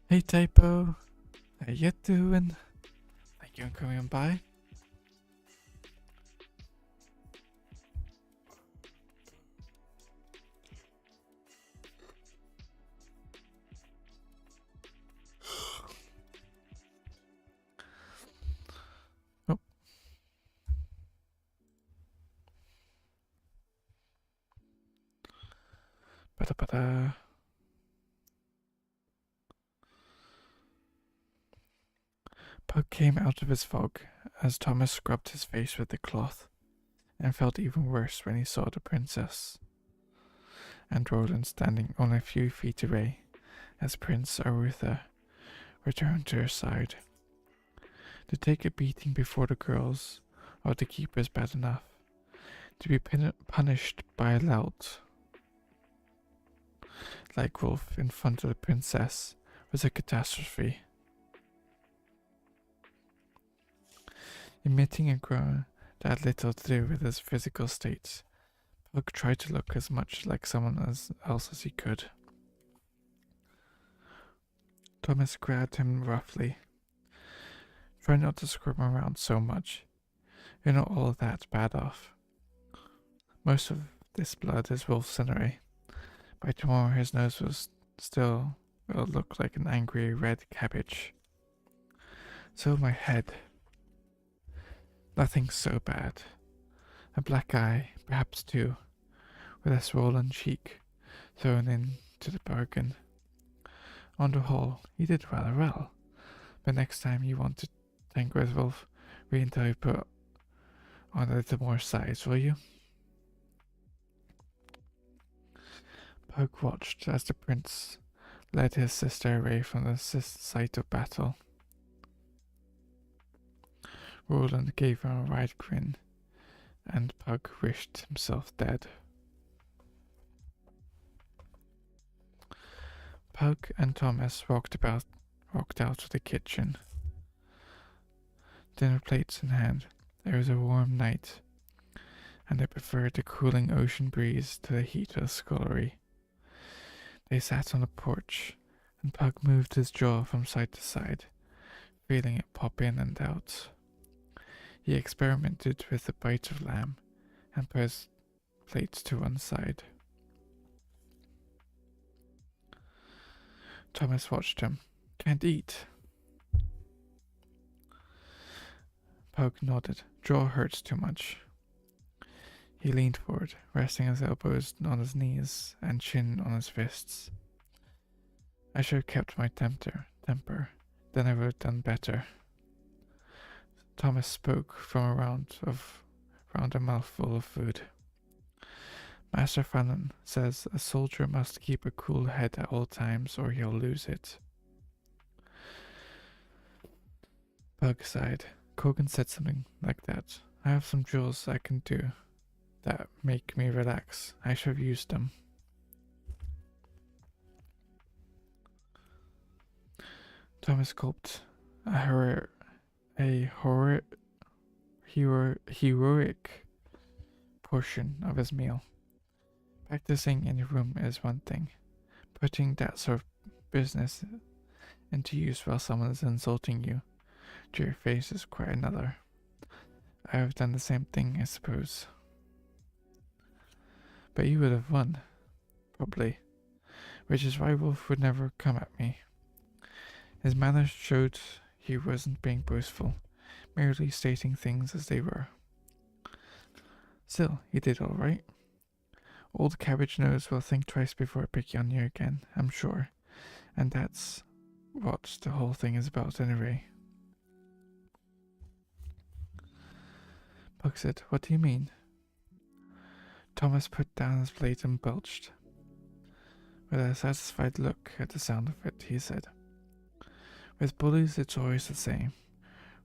Hey Typo, how you doing? Thank you for coming by. Pug came out of his fog as Thomas scrubbed his face with the cloth, and felt even worse when he saw the princess and Roland standing only a few feet away as Prince Arutha returned to her side. To take a beating before the girls or the keepers bad enough, To be punished by a lout like Wolf in front of the princess was a catastrophe. Emitting a groan that had little to do with his physical state, Puck tried to look as much like someone else as he could. Thomas grabbed him roughly. Try not to squirm around so much. You're not all that bad off. Most of this blood is Wolf's anyway. By tomorrow his nose will look like an angry red cabbage. So my head. Nothing so bad. A black eye, perhaps two, with a swollen cheek thrown into the bargain. On the whole, you did rather well. But next time you want to tank with Wolf, wait until you put on a little more size, will you? Pug watched as the prince led his sister away from the site of battle. Roland gave him a wide grin, and Pug wished himself dead. Pug and Thomas walked out of the kitchen. Dinner plates in hand, it was a warm night, and they preferred the cooling ocean breeze to the heat of the scullery. They sat on the porch, and Pug moved his jaw from side to side, feeling it pop in and out. He experimented with a bite of lamb, and put his plates to one side. Thomas watched him. Can't eat. Pug nodded. Jaw hurts too much. He leaned forward, resting his elbows on his knees and chin on his fists. I should have kept my temper. Then I would have done better. Thomas spoke from around a mouthful of food. Master Fannin says a soldier must keep a cool head at all times or he'll lose it. Pug sighed. Kogan said something like that. I have some drills I can do that make me relax. I should have used them. Thomas gulped. A heroic portion of his meal. Practicing in your room is one thing. Putting that sort of business into use while someone is insulting you to your face is quite another. I have done the same thing, I suppose. But you would have won, probably, which is why Wolf would never come at me. His manner showed he wasn't being boastful, merely stating things as they were. Still, he did all right. Old Cabbage Nose will think twice before picking on you again, I'm sure, and that's what the whole thing is about anyway. Pug said, What do you mean? Thomas put down his plate and belched. With a satisfied look at the sound of it, he said, With bullies it's always the same.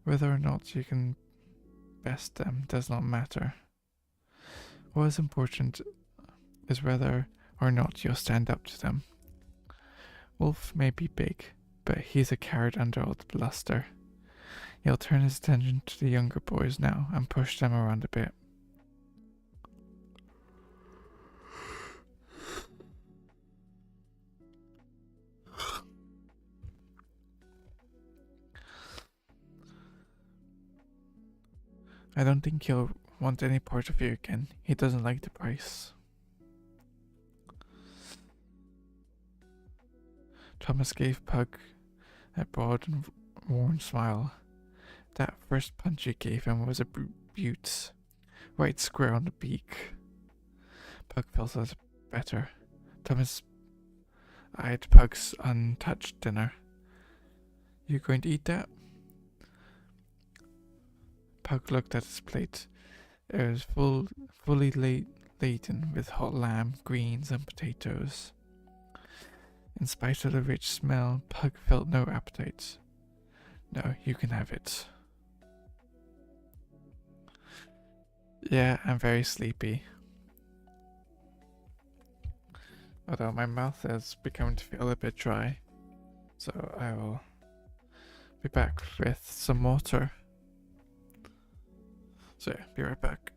Whether or not you can best them does not matter. What is important is whether or not you'll stand up to them. Wolf may be big, but he's a coward under all the bluster. He'll turn his attention to the younger boys now and push them around a bit. I don't think he'll want any part of you again. He doesn't like the price. Thomas gave Pug a broad and warm smile. That first punch you gave him was a beaut, right square on the beak. Pug felt a little better. Thomas eyed Pug's untouched dinner. You going to eat that? Pug looked at his plate. It was fully laden with hot lamb, greens, and potatoes. In spite of the rich smell, Pug felt no appetite. No, you can have it. Yeah, I'm very sleepy. Although my mouth is beginning to feel a bit dry. So I will be back with some water. So yeah, be right back.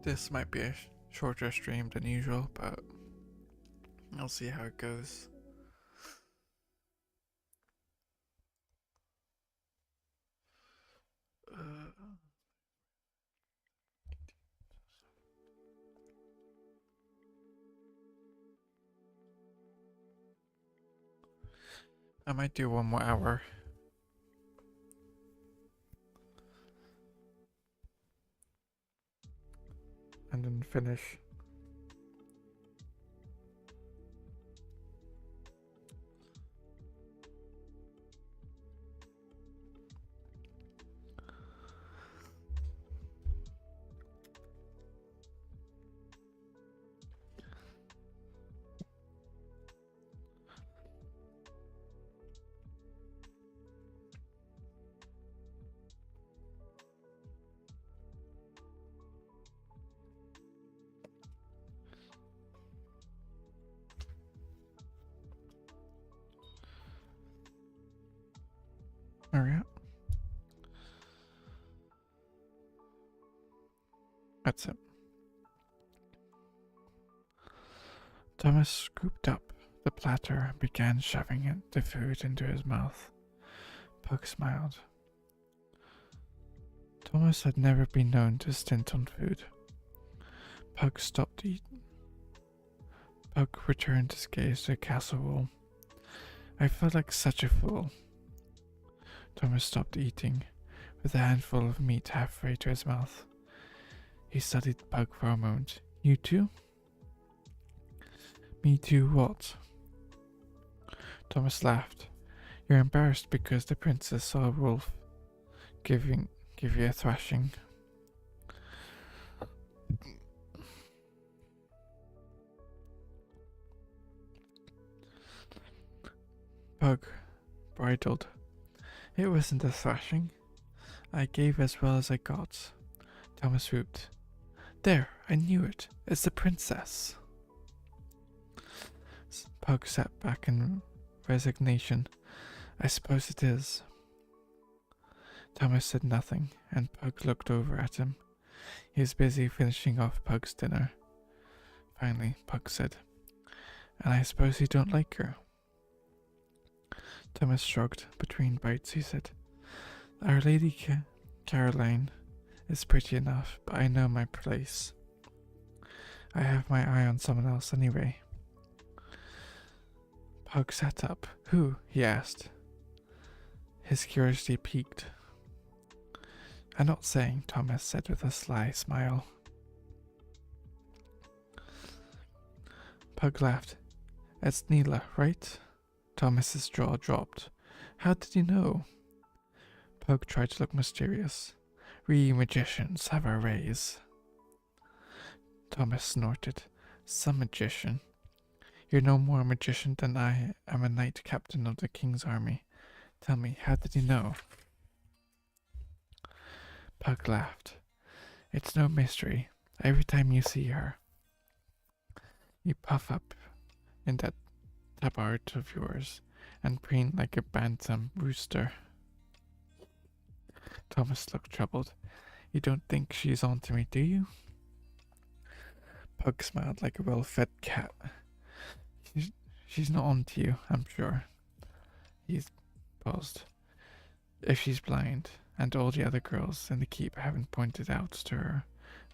This might be a shorter stream than usual, but I'll see how it goes. I might do 1 more hour. And then finish. Alright. That's it. Thomas scooped up the platter and began shoving the food into his mouth. Pug smiled. Thomas had never been known to stint on food. Pug stopped eating. Pug returned his gaze to the castle wall. I felt like such a fool. Thomas stopped eating, with a handful of meat halfway to his mouth. He studied Pug for a moment. You too? Me too what? Thomas laughed. You're embarrassed because the princess saw a wolf give you a thrashing. Pug bridled. It wasn't a thrashing. I gave as well as I got. Thomas whooped. There, I knew it. It's the princess. Pug sat back in resignation. I suppose it is. Thomas said nothing, and Pug looked over at him. He was busy finishing off Pug's dinner. Finally, Pug said, And I suppose you don't like her. Thomas shrugged. Between bites, he said, Our Lady Caroline is pretty enough, but I know my place. I have my eye on someone else anyway. Pug sat up. Who? He asked. His curiosity piqued. I'm not saying, Thomas said with a sly smile. Pug laughed. It's Neela, right? Thomas's jaw dropped. How did you know? Pug tried to look mysterious. We magicians have our ways. Thomas snorted. Some magician. You're no more a magician than I am a knight captain of the king's army. Tell me, how did you know? Pug laughed. It's no mystery. Every time you see her, you puff up in that tabard of yours and preen like a bantam rooster. Thomas looked troubled. You don't think she's on to me, do you? Pug smiled like a well-fed cat. She's, she's not on to you, I'm sure. He paused. If she's blind, and all the other girls in the keep haven't pointed out to her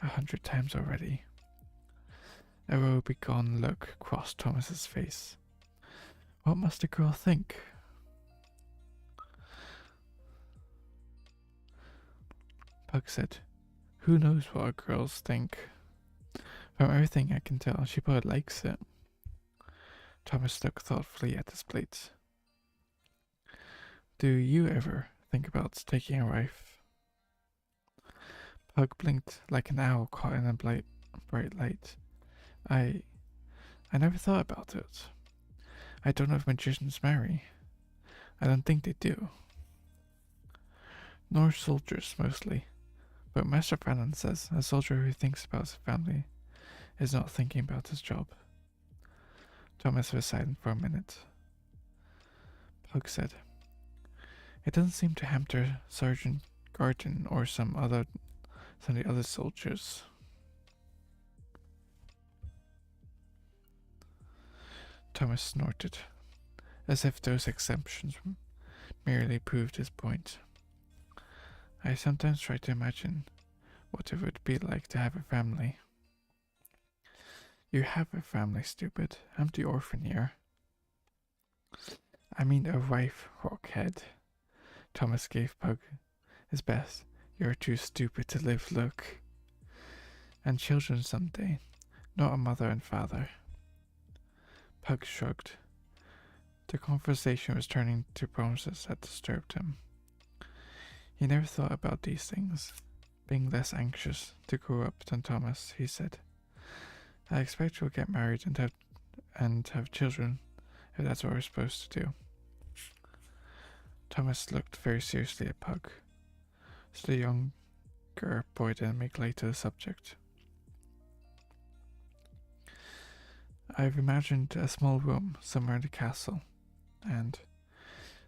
100 times already. A woe-begone look crossed Thomas's face. What must the girl think? Pug said, Who knows what girls think? From everything I can tell, she probably likes it. Thomas looked thoughtfully at his plate. Do you ever think about taking a wife? Pug blinked like an owl caught in a bright light. I never thought about it. I don't know if magicians marry. I don't think they do. Nor soldiers, mostly. But Master Fallon says a soldier who thinks about his family is not thinking about his job. Thomas was silent for a minute. Pug said, It doesn't seem to hamper Sergeant Garton or some of the other soldiers. Thomas snorted, as if those exemptions merely proved his point. I sometimes try to imagine what it would be like to have a family. You have a family, stupid. I'm the orphan here. I mean a wife, Rockhead. Thomas gave Pug his best. You're too stupid to live look. And children someday, not a mother and father. Pug shrugged. The conversation was turning to promises that disturbed him. He never thought about these things. Being less anxious to grow up than Thomas, he said, I expect we'll get married and have children, if that's what we're supposed to do. Thomas looked very seriously at Pug, so the younger boy didn't make light of the subject. I've imagined a small room somewhere in the castle, and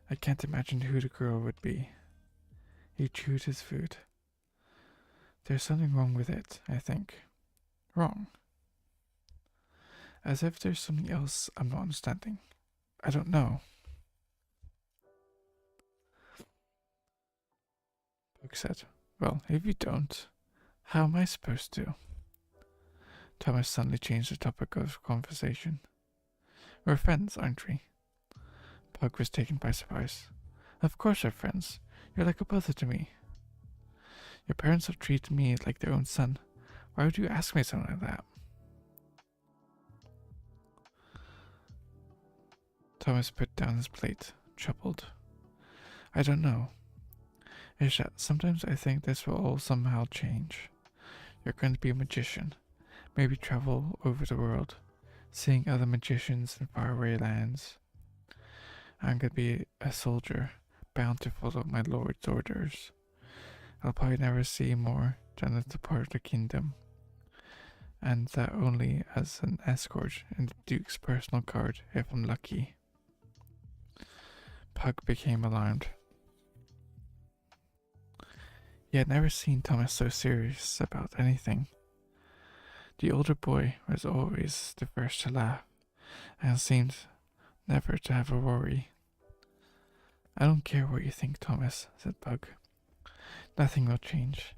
I can't imagine who the girl would be. He chewed his food. There's something wrong with it, I think. Wrong. As if there's something else I'm not understanding. I don't know. Pug said, Well, if you don't, how am I supposed to? Thomas suddenly changed the topic of conversation. We're friends, aren't we? Pug was taken by surprise. Of course we're friends. You're like a brother to me. Your parents have treated me like their own son. Why would you ask me something like that? Thomas put down his plate, troubled. I don't know. It's that sometimes I think this will all somehow change. You're going to be a magician. Maybe travel over the world, seeing other magicians in faraway lands. I'm going to be a soldier, bound to follow my lord's orders. I'll probably never see more than a part of the kingdom, and that only as an escort in the Duke's personal guard if I'm lucky. Pug became alarmed. He had never seen Thomas so serious about anything. The older boy was always the first to laugh, and seemed never to have a worry. I don't care what you think, Thomas, said Pug. Nothing will change.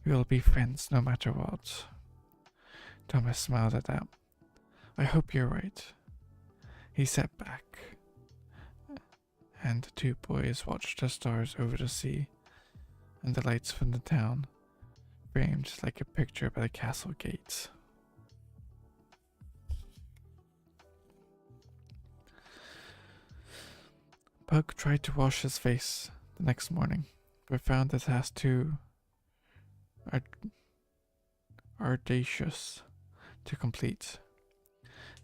We will be friends no matter what. Thomas smiled at that. I hope you're right. He sat back, and the two boys watched the stars over the sea and the lights from the town, framed like a picture by the castle gates. Pug tried to wash his face the next morning, but found it has too audacious to complete.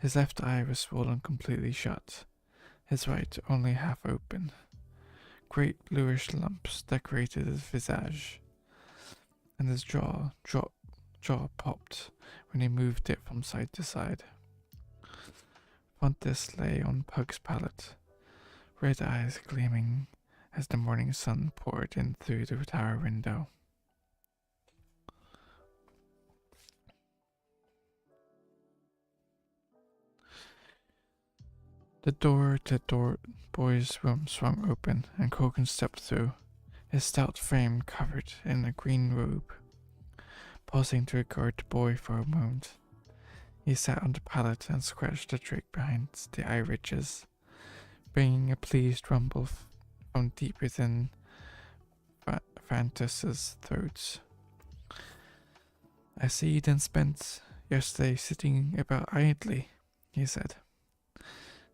His left eye was swollen completely shut, his right only half open. Great bluish lumps decorated his visage, and his jaw popped when he moved it from side to side. Fontes lay on Pug's pallet, red eyes gleaming as the morning sun poured in through the tower window. The door to the boys' room swung open, and Kogan stepped through, his stout frame covered in a green robe. Pausing to regard the boy for a moment, he sat on the pallet and scratched the drake behind the eye ridges, bringing a pleased rumble from deep within Fantas's throat. I see you then spent yesterday sitting about idly, he said.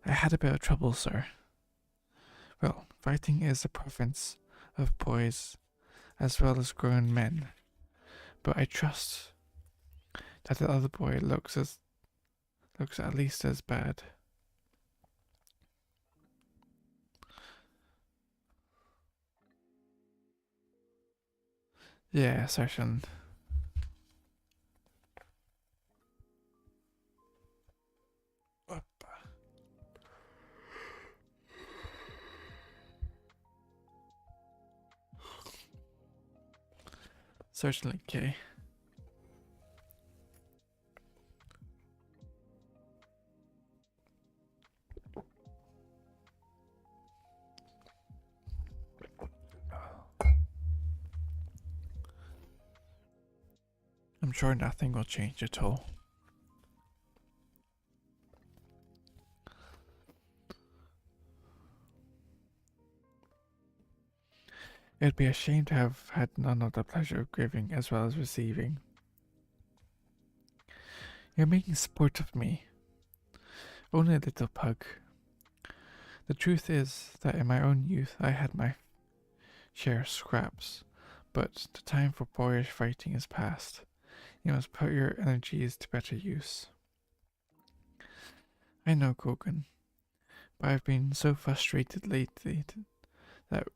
I had a bit of trouble, sir. Well, fighting is a province of boys as well as grown men, but I trust that the other boy looks at least as bad. Yeah, certain. Certainly, Kay. I'm sure nothing will change at all. It'd be a shame to have had none of the pleasure of giving as well as receiving. You're making sport of me. Only a little pug. The truth is that in my own youth I had my share of scraps, but the time for boyish fighting is past. You must put your energies to better use. I know, Kogan, but I've been so frustrated lately that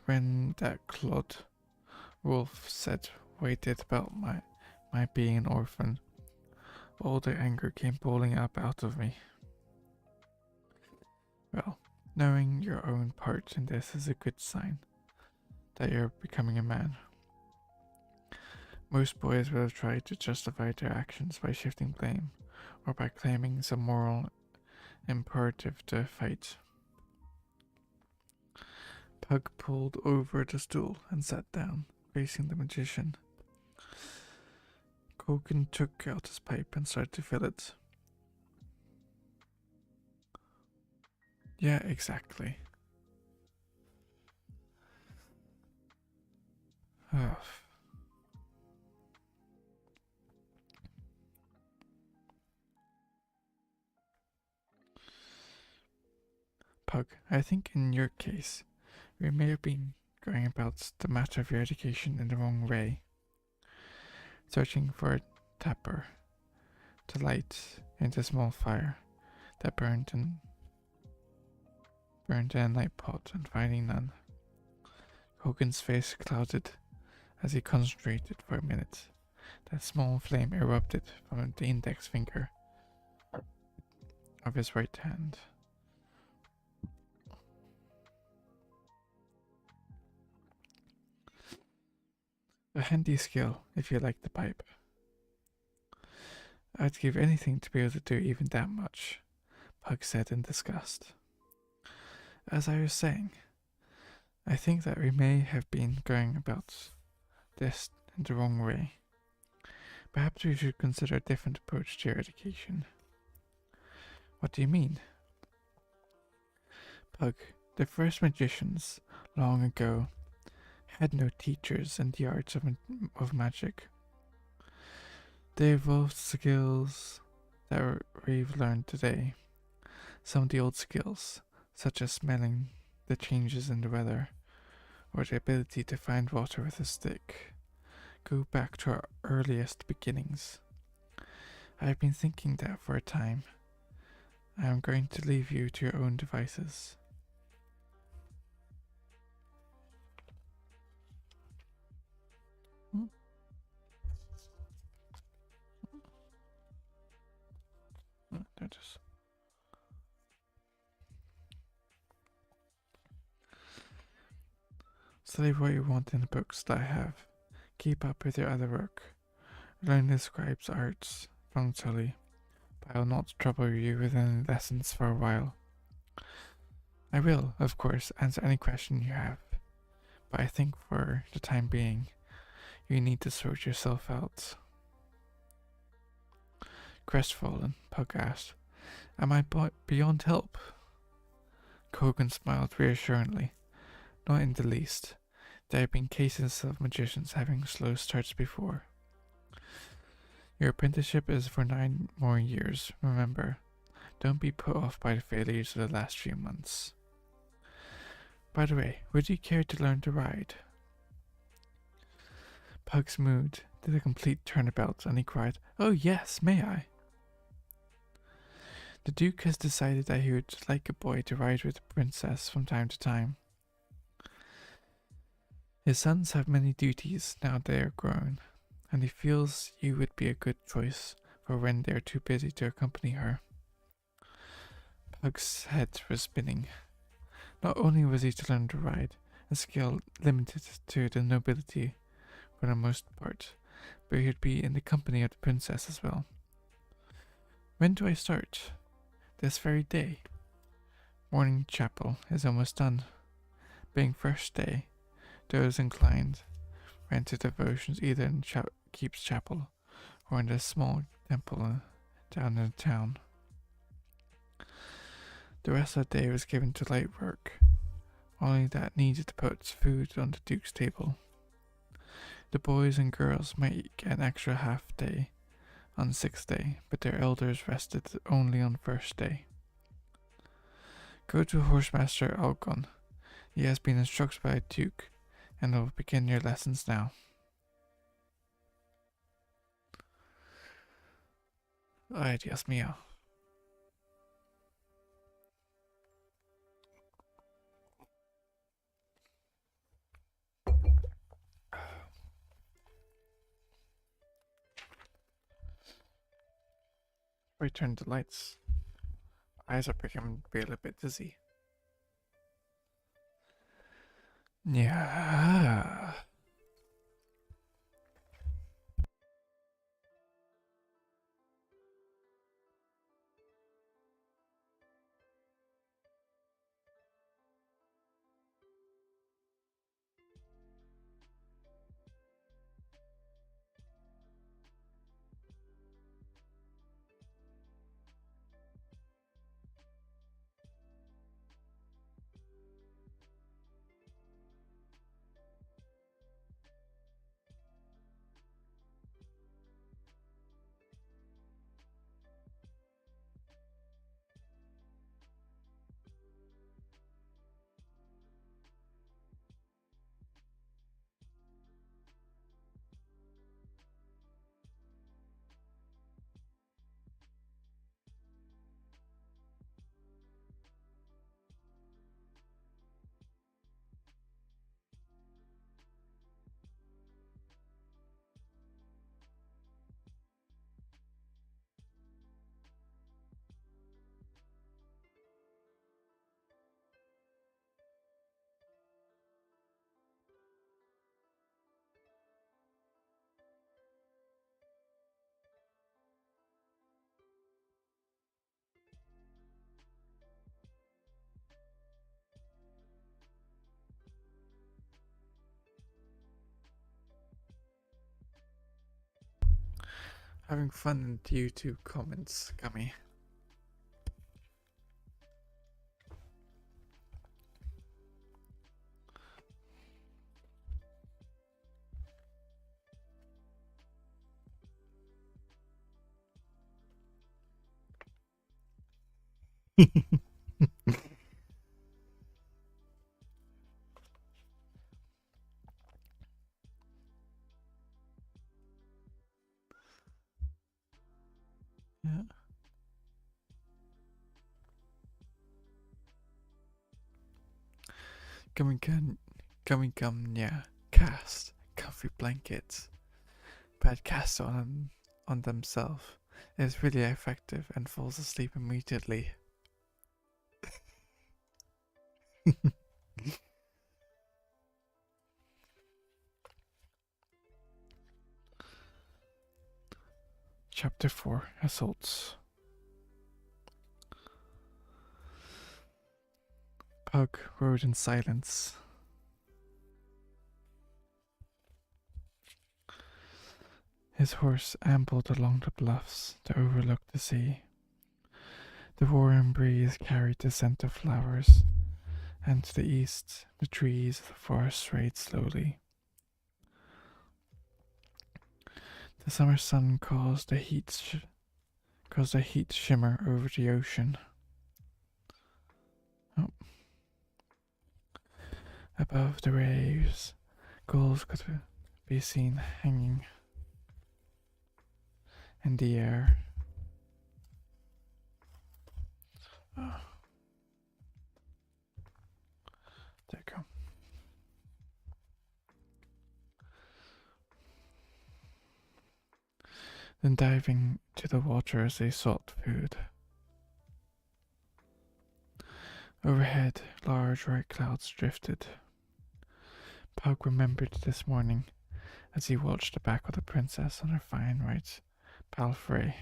when that clod wolf said what he did about my being an orphan, all the anger came boiling up out of me. Well, knowing your own part in this is a good sign that you're becoming a man. Most boys would have tried to justify their actions by shifting blame or by claiming some moral imperative to fight. Pug pulled over the stool and sat down, facing the magician. Kogan took out his pipe and started to fill it. Yeah, exactly. Ugh. Pug, I think in your case, we may have been going about the matter of your education in the wrong way. Searching for a tapper to light into a small fire that burned in a night pot and finding none. Hogan's face clouded as he concentrated for a minute. That small flame erupted from the index finger of his right hand. A handy skill if you like the pipe. I'd give anything to be able to do even that much, Pug said in disgust. As I was saying, I think that we may have been going about this in the wrong way. Perhaps we should consider a different approach to your education. What do you mean? Pug, the first magicians, long ago, had no teachers in the arts of magic. They evolved skills that we've learned today. Some of the old skills, such as smelling the changes in the weather, or the ability to find water with a stick, go back to our earliest beginnings. I've been thinking that for a time. I am going to leave you to your own devices. There it is. Study what you want in the books that I have. Keep up with your other work. Learn the scribe's arts punctually, but I will not trouble you with any lessons for a while. I will, of course, answer any question you have, but I think for the time being, you need to sort yourself out. Crestfallen, Puck asked, am I beyond help? Kogan smiled reassuringly. Not in the least. There have been cases of magicians having slow starts before. Your apprenticeship is for 9 more years, remember. Don't be put off by the failures of the last few months. By the way, would you care to learn to ride? Pug's mood did a complete turnabout and he cried, oh yes, may I? The Duke has decided that he would like a boy to ride with the princess from time to time. His sons have many duties now they are grown, and he feels you would be a good choice for when they are too busy to accompany her. Pug's head was spinning. Not only was he to learn to ride, a skill limited to the nobility for the most part, but he would be in the company of the princess as well. When do I start? This very day. Morning chapel is almost done. Being first day, those inclined ran to devotions either in Keep's chapel or in the small temple down in the town. The rest of the day was given to light work, only that needed to put food on the Duke's table. The boys and girls might get an extra half day on 6th day, but their elders rested only on 1st day. Go to Horsemaster Algon. He has been instructed by the Duke, and will begin your lessons now. Ay, Dios mío. I turn the lights. Eyes are becoming a little bit dizzy. Yeah. Having fun in the YouTube comments, Gummy. Yeah. Yeah. Cast comfy blankets. Pat casts on themselves. It's really effective and falls asleep immediately. Chapter 4 Assaults. Pug rode in silence. His horse ambled along the bluffs that overlooked the sea. The warm breeze carried the scent of flowers, and to the east, the trees of the forest swayed slowly. The summer sun caused a heat shimmer over the ocean. Oh. Above the waves, gulls could be seen hanging in the air. Oh. There you go. Then diving to the water as they sought food. Overhead, large white clouds drifted. Pug remembered this morning as he watched the back of the princess on her fine white palfrey.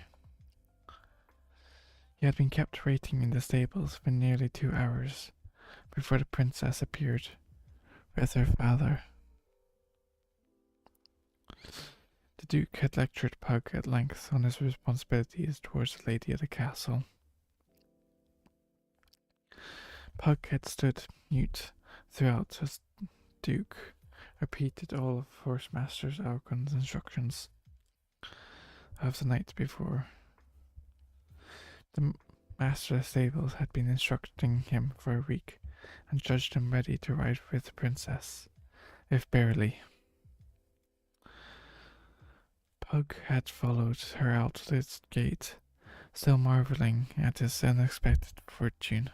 He had been kept waiting in the stables for nearly 2 hours before the princess appeared with her father. The Duke had lectured Pug at length on his responsibilities towards the lady of the castle. Pug had stood mute throughout as Duke repeated all of Horsemaster Alcon's instructions of the night before. The master of the stables had been instructing him for a week and judged him ready to ride with the princess, if barely. Pug had followed her out to the gate, still marveling at his unexpected fortune.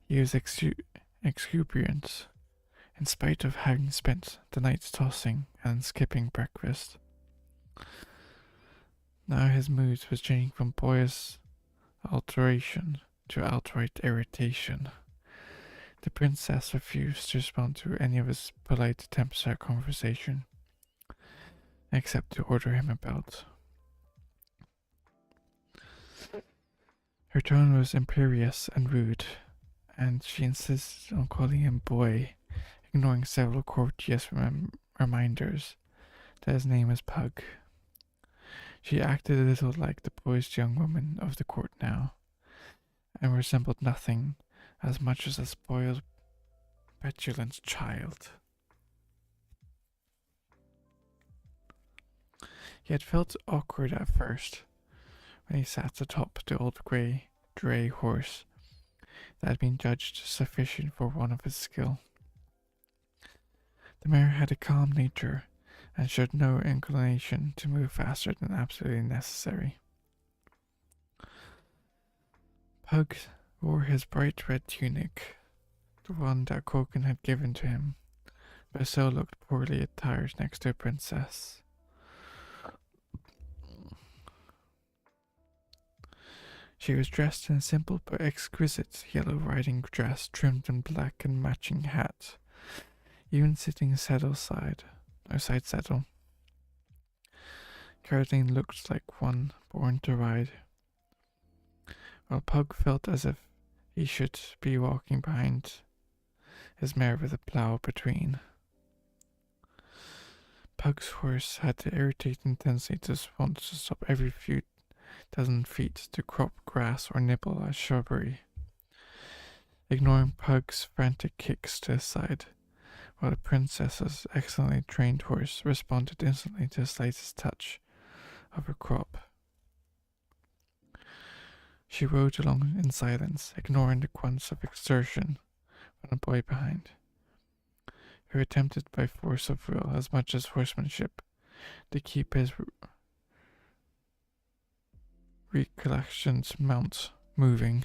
He was exuberant, in spite of having spent the night tossing and skipping breakfast. Now his mood was changing from boyish alteration to outright irritation. The princess refused to respond to any of his polite attempts at conversation, except to order him about. Her tone was imperious and rude, and she insisted on calling him boy, ignoring several courteous reminders that his name was Pug. She acted a little like the poised young woman of the court now, and resembled nothing as much as a spoiled, petulant child. He had felt awkward at first, when he sat atop the old grey horse that had been judged sufficient for one of his skill. The mare had a calm nature, and showed no inclination to move faster than absolutely necessary. Pug wore his bright red tunic, the one that Koken had given to him, but so looked poorly attired next to a princess. She was dressed in a simple but exquisite yellow riding dress trimmed in black and matching hat, even sitting side saddle. Caroline looked like one born to ride, while Pug felt as if he should be walking behind his mare with a plough between. Pug's horse had the irritating tendency to want to stop every few dozen feet to crop grass or nibble at shrubbery, ignoring Pug's frantic kicks to his side, while the princess's excellently trained horse responded instantly to the slightest touch of her crop. She rode along in silence, ignoring the grunts of exertion from the boy behind, who attempted by force of will as much as horsemanship to keep his recollections mount moving.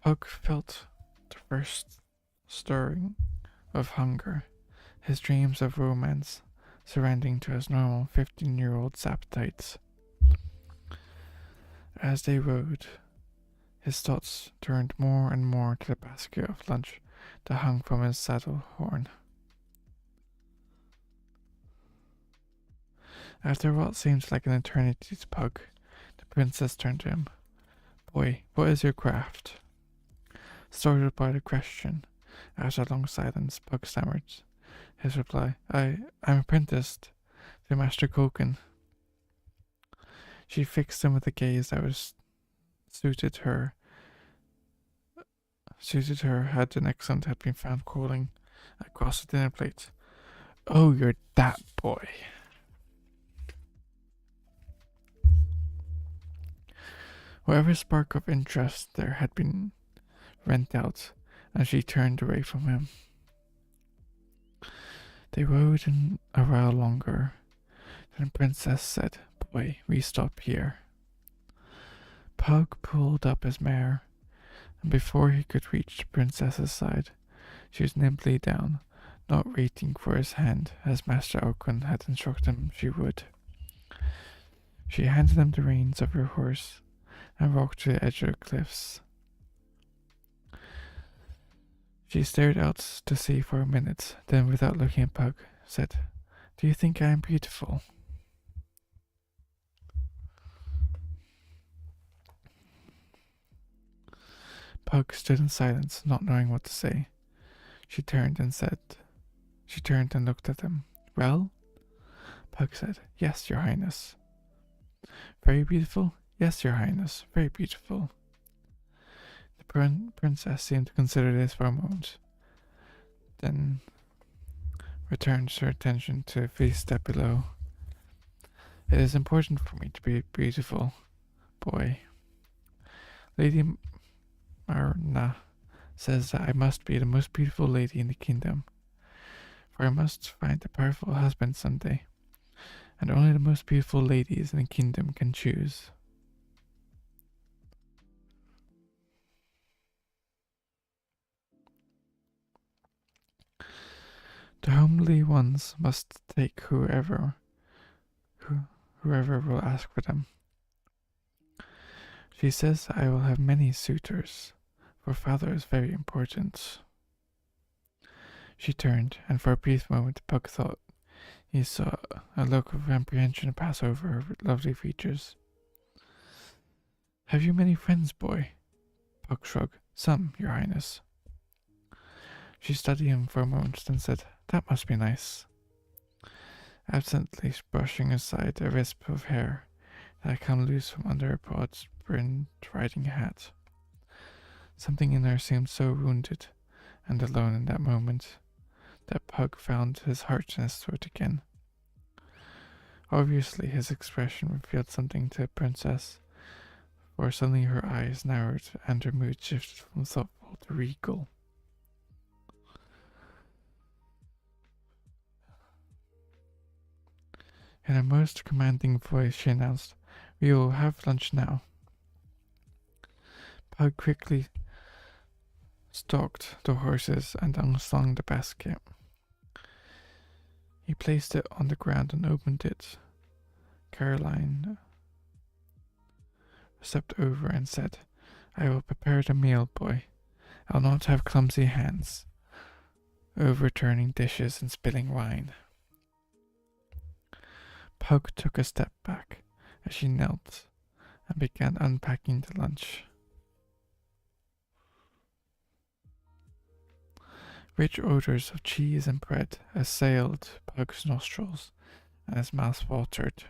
Pug felt the first stirring of hunger, his dreams of romance surrendering to his normal 15-year-old's appetites. As they rode, his thoughts turned more and more to the basket of lunch that hung from his saddle horn. After what seemed like an eternity to Pug, princess turned to him. Boy, what is your craft? Startled by the question, after a long silence, Puck stammered his reply. I'm apprenticed to Master Koken. She fixed him with a gaze that was suited her had an accent had been found crawling across the dinner plate. Oh, you're that boy. Whatever spark of interest there had been rent out, and she turned away from him. They rode in a while longer. Then the princess said, Boy, we stop here. Pug pulled up his mare, and before he could reach the princess's side, she was nimbly down, not waiting for his hand, as Master Okun had instructed him she would. She handed him the reins of her horse and walked to the edge of the cliffs. She stared out to sea for a minute, then without looking at Pug, said, Do you think I am beautiful? Pug stood in silence, not knowing what to say. She turned and looked at him. Well? Pug said, Yes, your highness. Very beautiful? Yes, your highness, very beautiful. The princess seemed to consider this for a moment, then returned her attention to the feast step below. It is important for me to be beautiful, boy. Lady Marna says that I must be the most beautiful lady in the kingdom, for I must find a powerful husband someday, and only the most beautiful ladies in the kingdom can choose. The homely ones must take whoever will ask for them. She says I will have many suitors, for father is very important. She turned, and for a brief moment Puck thought he saw a look of apprehension pass over her lovely features. Have you many friends, boy? Puck shrugged. Some, your highness. She studied him for a moment, then said, That must be nice. Absently brushing aside a wisp of hair that had come loose from under her broad-brimmed riding hat. Something in her seemed so wounded and alone in that moment that Pug found his heart in his throat again. Obviously, his expression revealed something to the princess, for suddenly her eyes narrowed and her mood shifted from thoughtful to regal. In a most commanding voice, she announced, We will have lunch now. Pug quickly stalked the horses and unslung the basket. He placed it on the ground and opened it. Caroline stepped over and said, I will prepare the meal, boy. I'll not have clumsy hands, overturning dishes and spilling wine. Pug took a step back as she knelt and began unpacking the lunch. Rich odors of cheese and bread assailed Pug's nostrils, and his mouth watered.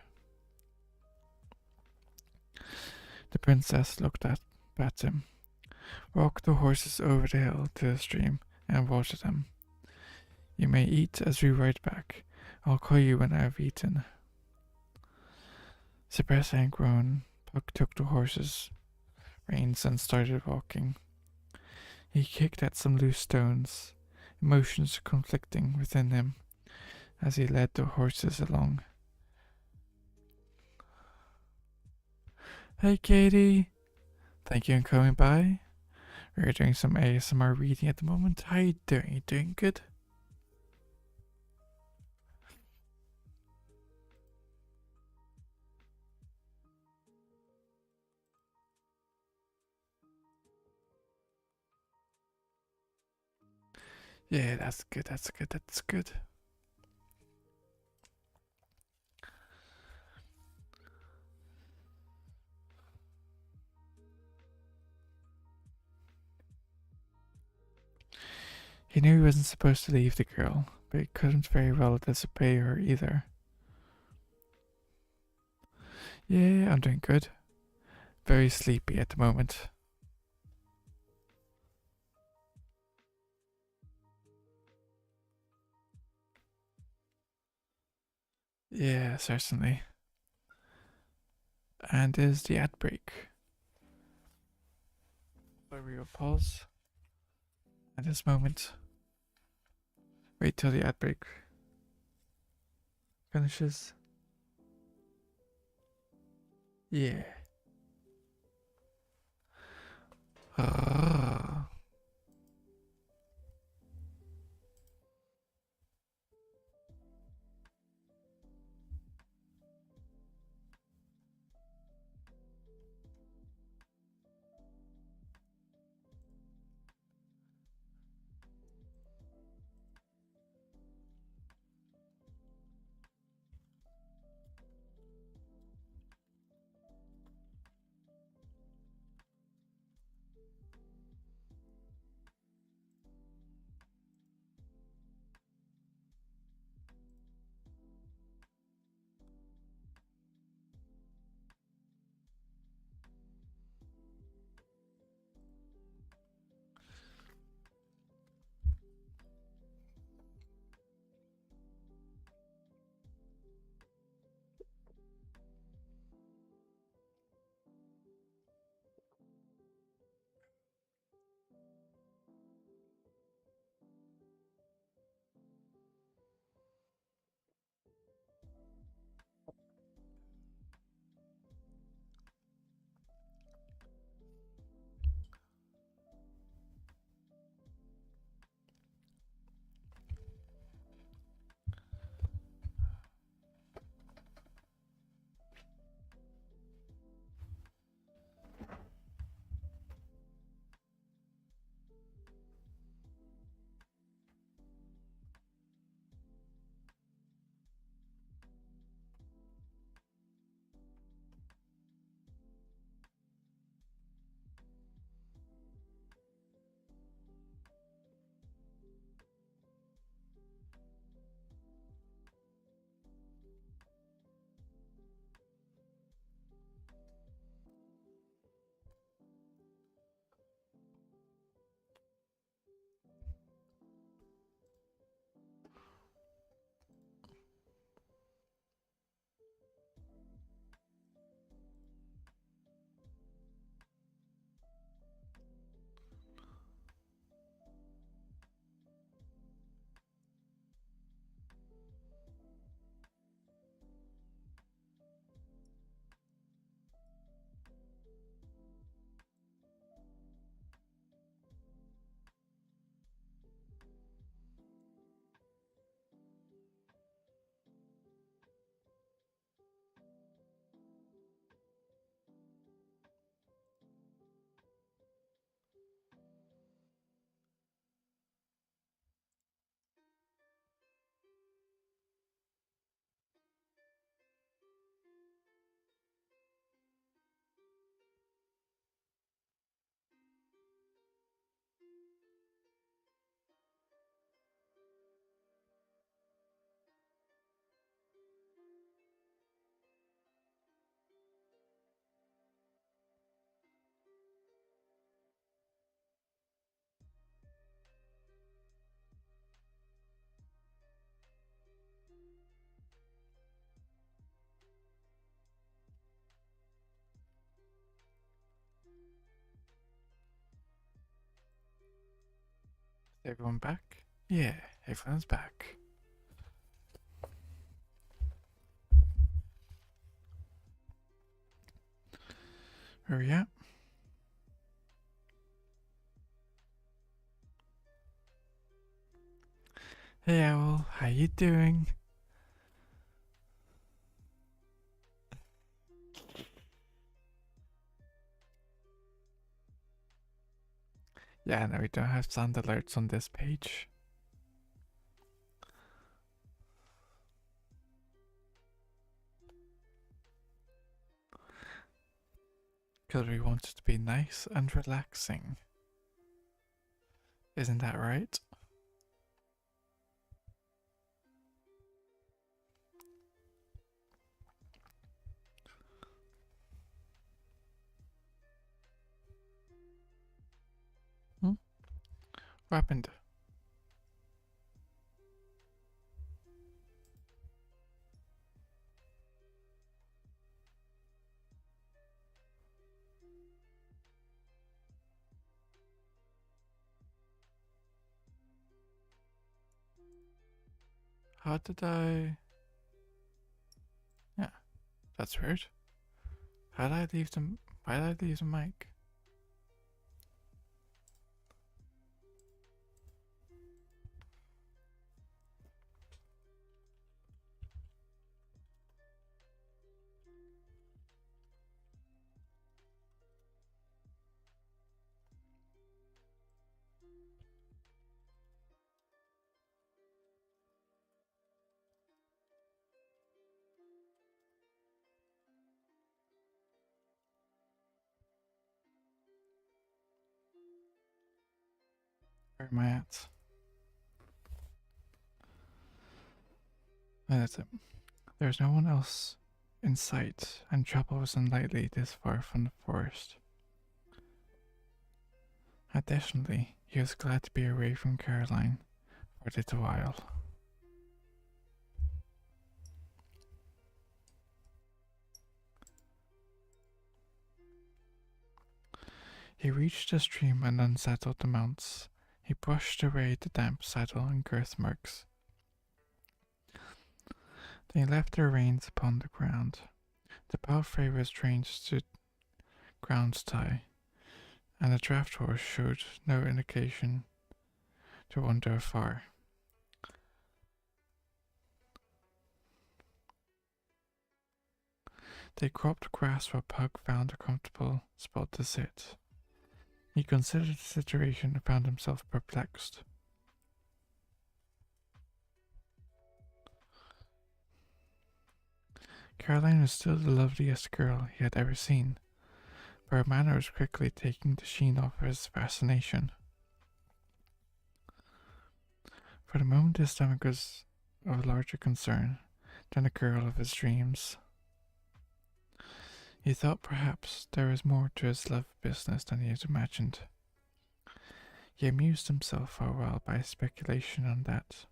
The princess looked at him, walked the horses over the hill to the stream, and watered them. You may eat as we ride back. I'll call you when I have eaten. Suppressing a groan, Puck took the horse's reins and started walking. He kicked at some loose stones, emotions conflicting within him as he led the horses along. Hey, Katie. Thank you for coming by. We're doing some ASMR reading at the moment. How you doing? You doing good? Yeah, that's good. That's good. That's good. He knew he wasn't supposed to leave the girl, but he couldn't very well disobey her either. Yeah, I'm doing good. Very sleepy at the moment. Yeah, certainly. And is the ad break. Where we will pause at this moment. Wait till the ad break finishes. Yeah. Is everyone back? Yeah, everyone's back. Where are we at? Hey Owl, how you doing? Yeah, no, we don't have sound alerts on this page. Because we want it to be nice and relaxing. Isn't that right? What happened? How did I... Yeah, that's weird. How did I leave them? Why did I leave the mic? Where am I at? That's it. There's no one else in sight, and trouble was unlikely this far from the forest. Additionally, he was glad to be away from Caroline for a little while. He reached the stream and unsaddled the mounts. He brushed away the damp saddle and girth marks. Then he left their reins upon the ground. The palfrey was trained to ground tie, and the draft horse showed no indication to wander far. They cropped grass while Pug found a comfortable spot to sit. He considered the situation and found himself perplexed. Caroline was still the loveliest girl he had ever seen, but her manner was quickly taking the sheen off his fascination. For the moment his stomach was of larger concern than the girl of his dreams. He thought perhaps there was more to his love business than he had imagined. He amused himself for a while by speculation on that.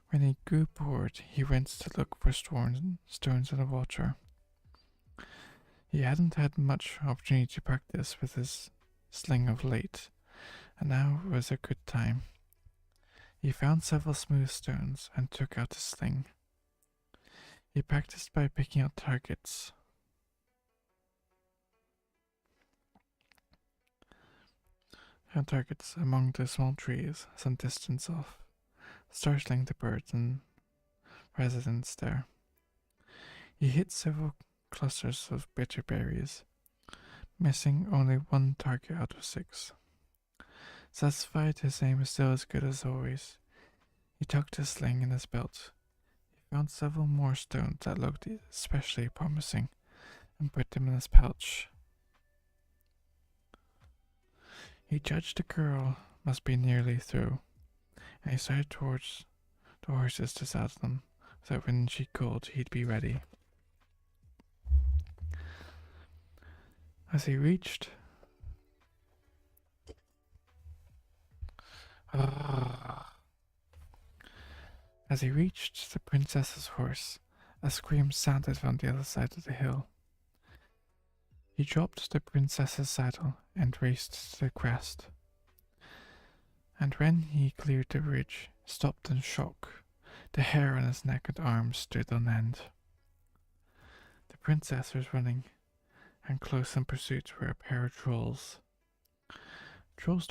When he grew bored, he went to look for stones in the water. He hadn't had much opportunity to practice with his sling of late, and now was a good time. He found several smooth stones and took out the sling. He practiced by picking out targets. Among the small trees some distance off, startling the birds and residents there. He hit several clusters of bitter berries, missing only one target out of 6. Satisfied his aim was still as good as always, he tucked his sling in his belt. He found several more stones that looked especially promising and put them in his pouch. He judged the girl must be nearly through, and he started towards the horses to saddle them, so that when she called he'd be ready. As he reached the princess's horse, a scream sounded from the other side of the hill. He dropped the princess's saddle and raced to the crest. And when he cleared the ridge, stopped in shock. The hair on his neck and arms stood on end. The princess was running, and close in pursuit were a pair of trolls. Trolls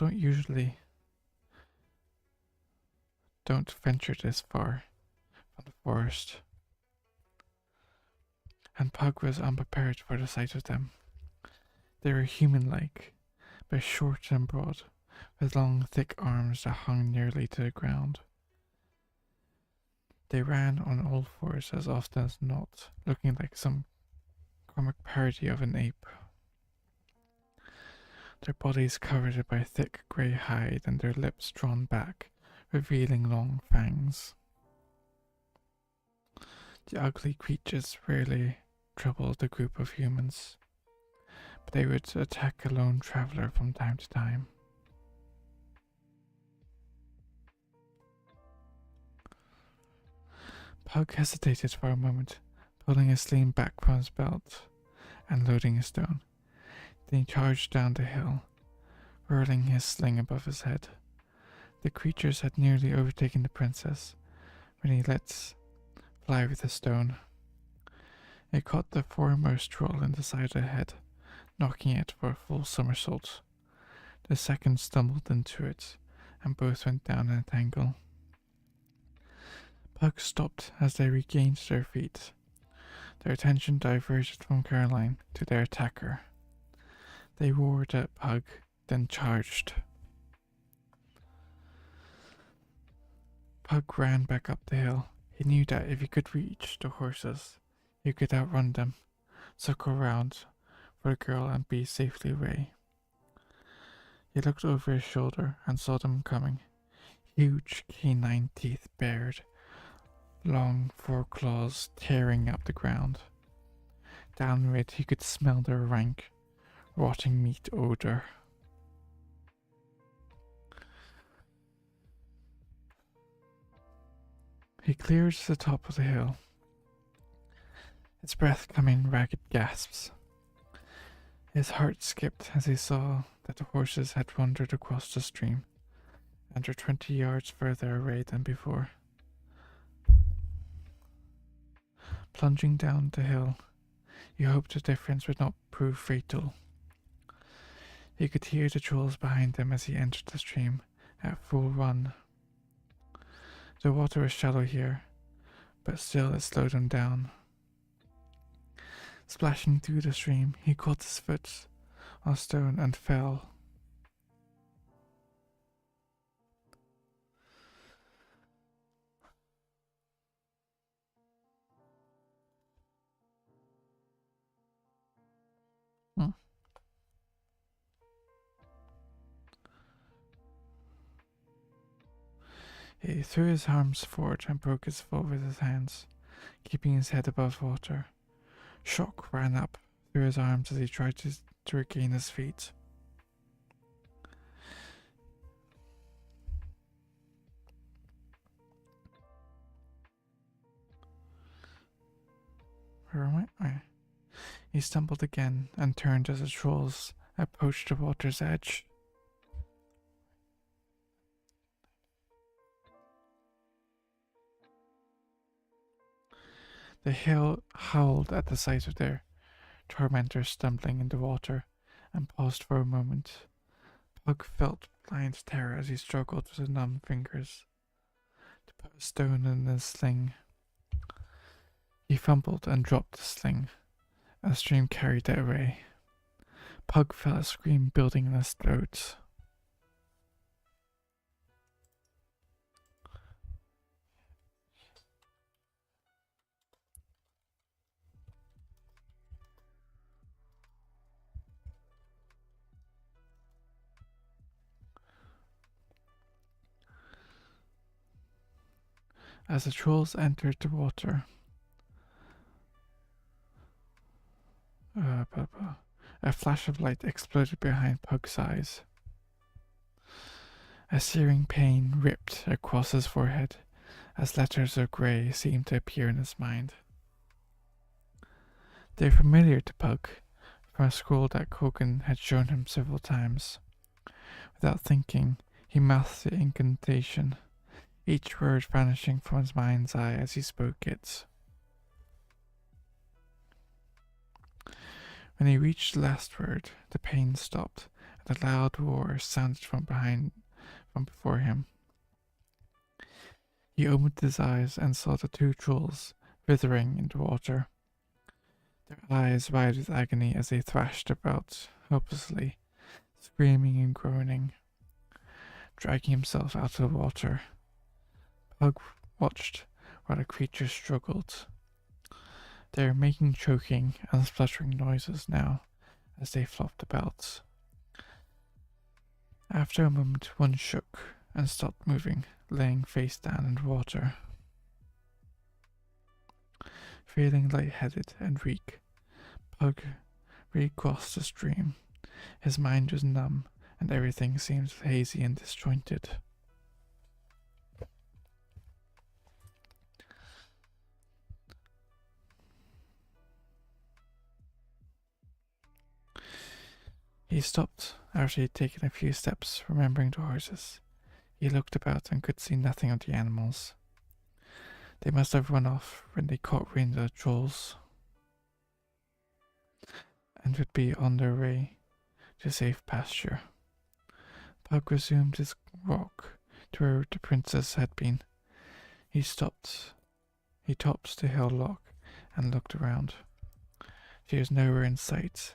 don't venture this far from the forest, and Pug was unprepared for the sight of them. They were human-like, but short and broad, with long, thick arms that hung nearly to the ground. They ran on all fours as often as not, looking like some comic parody of an ape. Their bodies covered by thick grey hide and their lips drawn back, revealing long fangs. The ugly creatures rarely troubled the group of humans, but they would attack a lone traveler from time to time. Pug hesitated for a moment, pulling his sling back from his belt and loading a stone. Then he charged down the hill, whirling his sling above his head. The creatures had nearly overtaken the princess when he let fly with a stone. It caught the foremost troll in the side of the head, knocking it for a full somersault. The second stumbled into it, and both went down in a tangle. Pug stopped as they regained their feet. Their attention diverted from Caroline to their attacker. They roared at Pug, then charged. Pug ran back up the hill. He knew that if he could reach the horses, he could outrun them, circle round for the girl, and be safely away. He looked over his shoulder and saw them coming. Huge canine teeth bared, long foreclaws tearing up the ground. Downward he could smell their rank, rotting meat odor. He cleared the top of the hill, his breath coming in ragged gasps. His heart skipped as he saw that the horses had wandered across the stream and were 20 yards further away than before. Plunging down the hill, he hoped the difference would not prove fatal. He could hear the trolls behind him as he entered the stream at full run. The water was shallow here, but still it slowed him down. Splashing through the stream, he caught his foot on a stone and fell. He threw his arms forward and broke his fall with his hands, keeping his head above water. Shock ran up through his arms as he tried to regain his feet. Where am I? He stumbled again and turned as the trolls approached the water's edge. The hill howled at the sight of their tormentors stumbling in the water and paused for a moment. Pug felt blind terror as he struggled with his numb fingers to put a stone in his sling. He fumbled and dropped the sling. A stream carried it away. Pug felt a scream building in his throat. As the trolls entered the water, a flash of light exploded behind Pug's eyes. A searing pain ripped across his forehead as letters of grey seemed to appear in his mind. They were familiar to Pug from a scroll that Kogan had shown him several times. Without thinking, he mouthed the incantation, each word vanishing from his mind's eye as he spoke it. When he reached the last word, the pain stopped, and a loud roar sounded from before him. He opened his eyes and saw the two trolls writhing in the water, their eyes wide with agony as they thrashed about hopelessly, screaming and groaning. Dragging himself out of the water, Pug watched while the creatures struggled. They were making choking and spluttering noises now as they flopped about. After a moment, one shook and stopped moving, laying face down in the water. Feeling lightheaded and weak, Pug He crossed the stream. His mind was numb, and everything seemed hazy and disjointed. He stopped after he had taken a few steps, remembering the horses. He looked about and could see nothing of the animals. They must have run off when they caught wind of the trolls and would be on their way to safe pasture. Pug resumed his walk to where the princess had been. He stopped. He topped the hill log and looked around. She was nowhere in sight,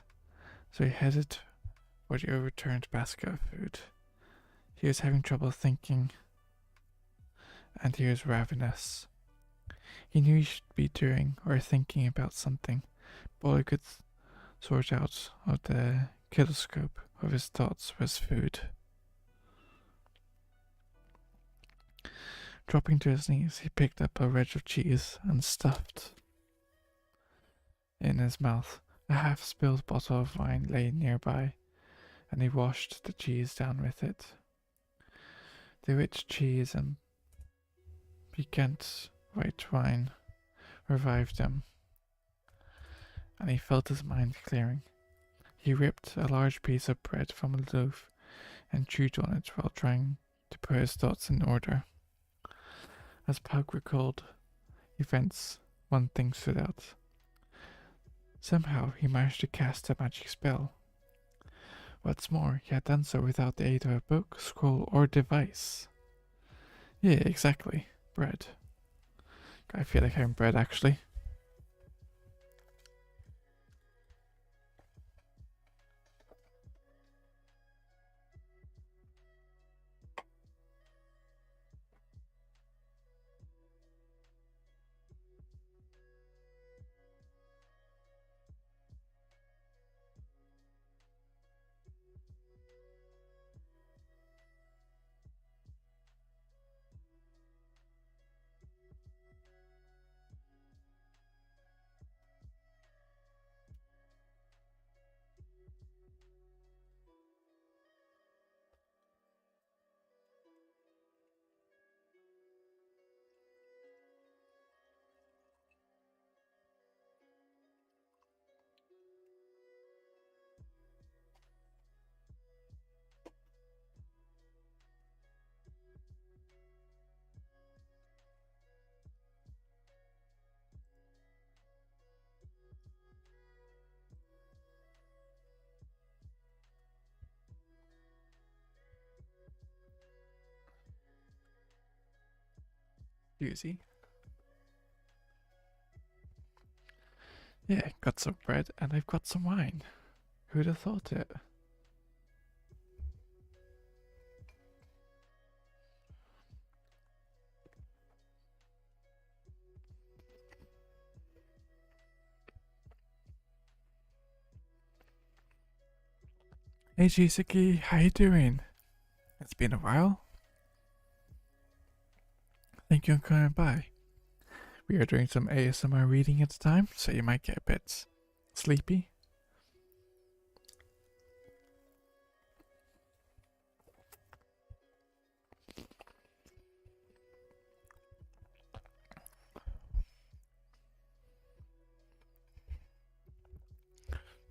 so he headed for the overturned basket of food. He was having trouble thinking, and he was ravenous. He knew he should be doing or thinking about something, but all he could sort out of the kaleidoscope of his thoughts was food. Dropping to his knees, he picked up a wedge of cheese and stuffed in his mouth. A half-spilled bottle of wine lay nearby, and he washed the cheese down with it. The rich cheese and piquant white wine revived him, and he felt his mind clearing. He ripped a large piece of bread from a loaf and chewed on it while trying to put his thoughts in order. As Pug recalled events, one thing stood out. Somehow he managed to cast a magic spell. What's more, he had done so without the aid of a book, scroll, or device. Yeah, exactly. Bread. I feel like having bread, actually. Easy. Yeah, got some bread and I've got some wine. Who'd have thought it? Hey Jisaki, how you doing? It's been a while. Thank you for coming by. We are doing some ASMR reading at the time, so you might get a bit sleepy.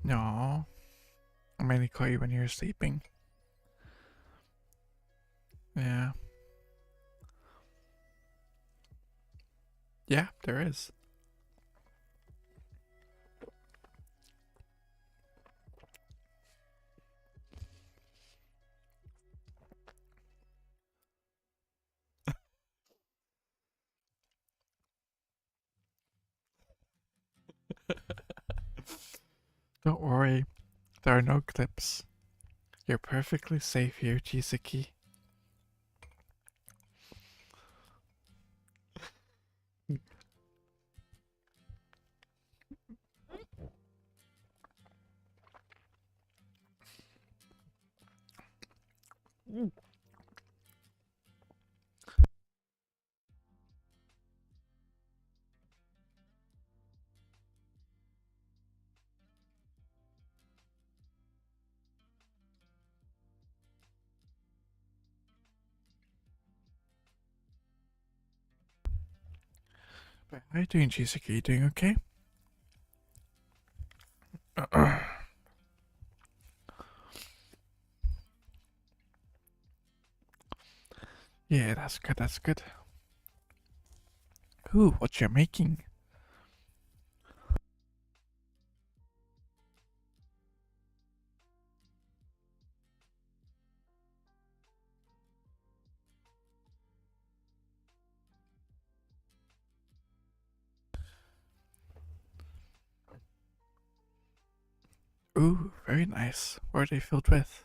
No, I mainly call you when you're sleeping. Yeah. Yeah, there is. Don't worry, there are no clips. You're perfectly safe here, Chisaki. But how are you doing, Jessica? You doing okay? Yeah, that's good, that's good. Ooh, what you're making? Ooh, very nice. What are they filled with?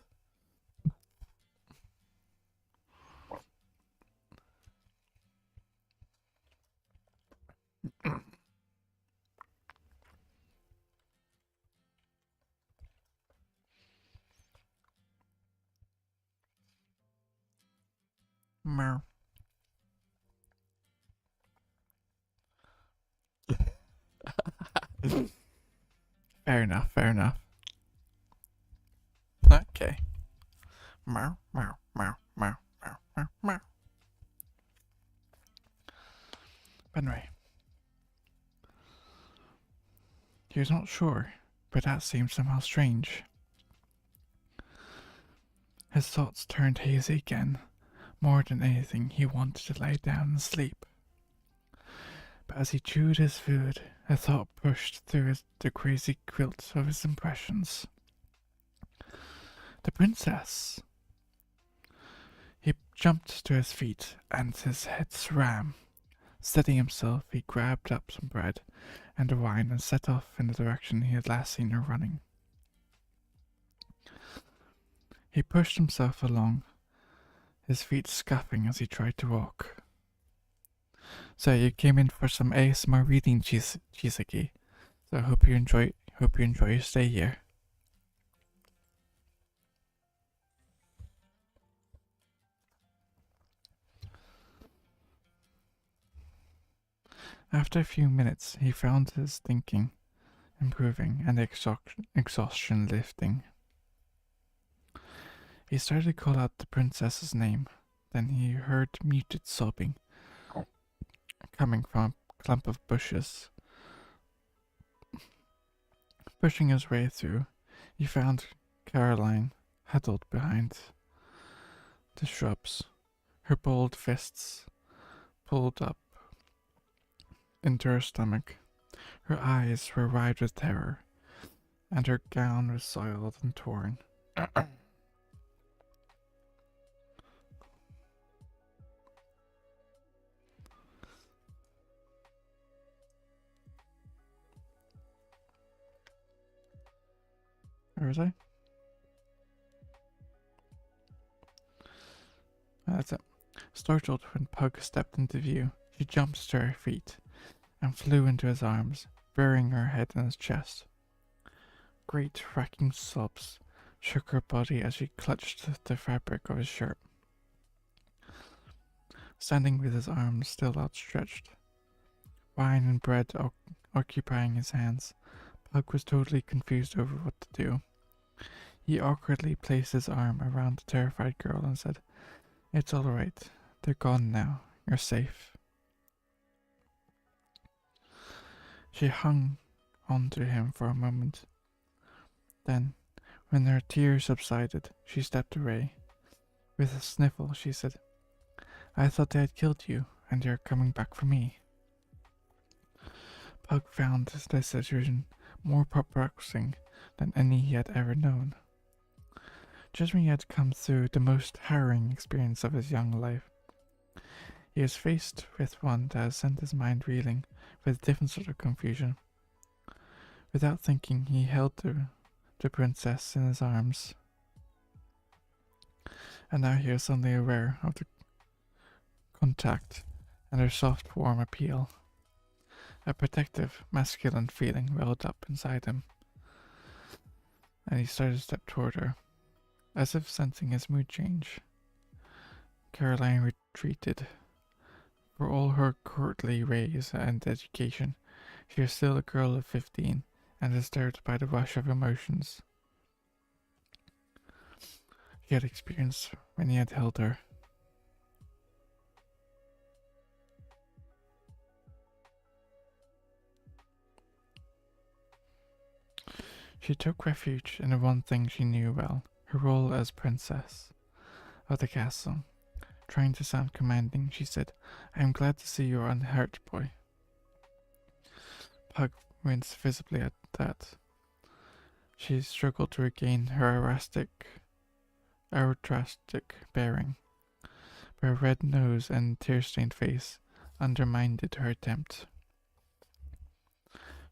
Meow. Fair enough, fair enough. Okay. Meow, meow, meow, meow, meow, meow, meow. Anyway, he was not sure, but that seemed somehow strange. His thoughts turned hazy again. More than anything, he wanted to lie down and sleep. But as he chewed his food, a thought pushed through the crazy quilt of his impressions. The princess! He jumped to his feet, and his head swam. Steadying himself, he grabbed up some bread and a wine and set off in the direction he had last seen her running. He pushed himself along, his feet scuffing as he tried to walk. So you came in for some ASMR reading, Chisaki. So I hope you enjoy your stay here. After a few minutes, he found his thinking improving and exhaustion lifting. He started to call out the princess's name. Then he heard muted sobbing coming from a clump of bushes. Pushing his way through, he found Caroline huddled behind the shrubs, her balled fists pulled up into her stomach. Her eyes were wide with terror, and her gown was soiled and torn. Where was I? That's it. Startled when Pug stepped into view, she jumped to her feet and flew into his arms, burying her head in his chest. Great racking sobs shook her body as she clutched the fabric of his shirt. Standing with his arms still outstretched, wine and bread occupying his hands, Pug was totally confused over what to do. He awkwardly placed his arm around the terrified girl and said, "It's all right. They're gone now. You're safe." She hung on to him for a moment. Then, when her tears subsided, she stepped away. With a sniffle, she said, "I thought they had killed you, and you're coming back for me." Pug found this decision more perplexing than any he had ever known. Just when he had come through the most harrowing experience of his young life, he was faced with one that had sent his mind reeling with a different sort of confusion. Without thinking, he held the princess in his arms, and now he was suddenly aware of the contact and her soft, warm appeal. A protective, masculine feeling welled up inside him, and he started to step toward her. As if sensing his mood change, Caroline retreated. For all her courtly ways and education, she was still a girl of 15 and disturbed by the rush of emotions he had experienced when he had held her. " She took refuge in the one thing she knew well, her role as princess of the castle. Trying to sound commanding, she said, I am glad to see you are unhurt, boy. Pug winced visibly at that. She struggled to regain her aristocratic bearing, but her red nose and tear-stained face undermined her attempt.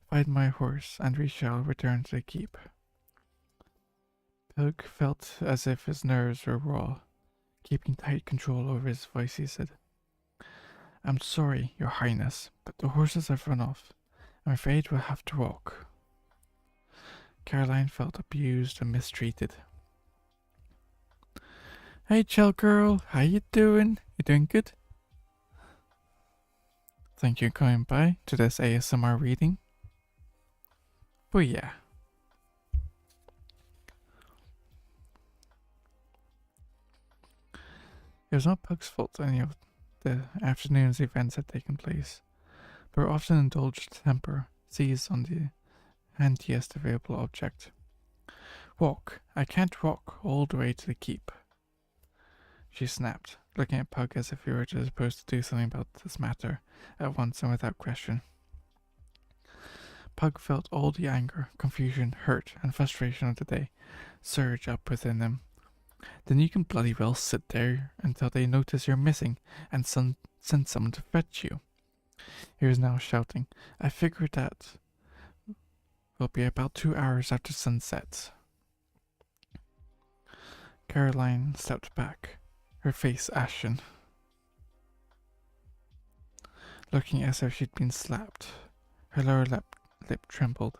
Find my horse, and we shall return to the keep. Pug felt as if his nerves were raw. Keeping tight control over his voice, he said, I'm sorry, your highness, but the horses have run off. I'm afraid we'll have to walk. Caroline felt abused and mistreated. Hey, chill girl, how you doing? You doing good? Thank you for coming by to this ASMR reading. Booyah. It was not Pug's fault any of the afternoon's events had taken place, but her often indulged temper seized on the handiest available object. Walk. I can't walk all the way to the keep, she snapped, looking at Pug as if he were supposed to do something about this matter at once and without question. Pug felt all the anger, confusion, hurt, and frustration of the day surge up within him. Then you can bloody well sit there until they notice you're missing and send someone to fetch you. He was now shouting. I figured that will be about 2 hours after sunset. Caroline stepped back, her face ashen, looking as if she'd been slapped. Her lower lip trembled,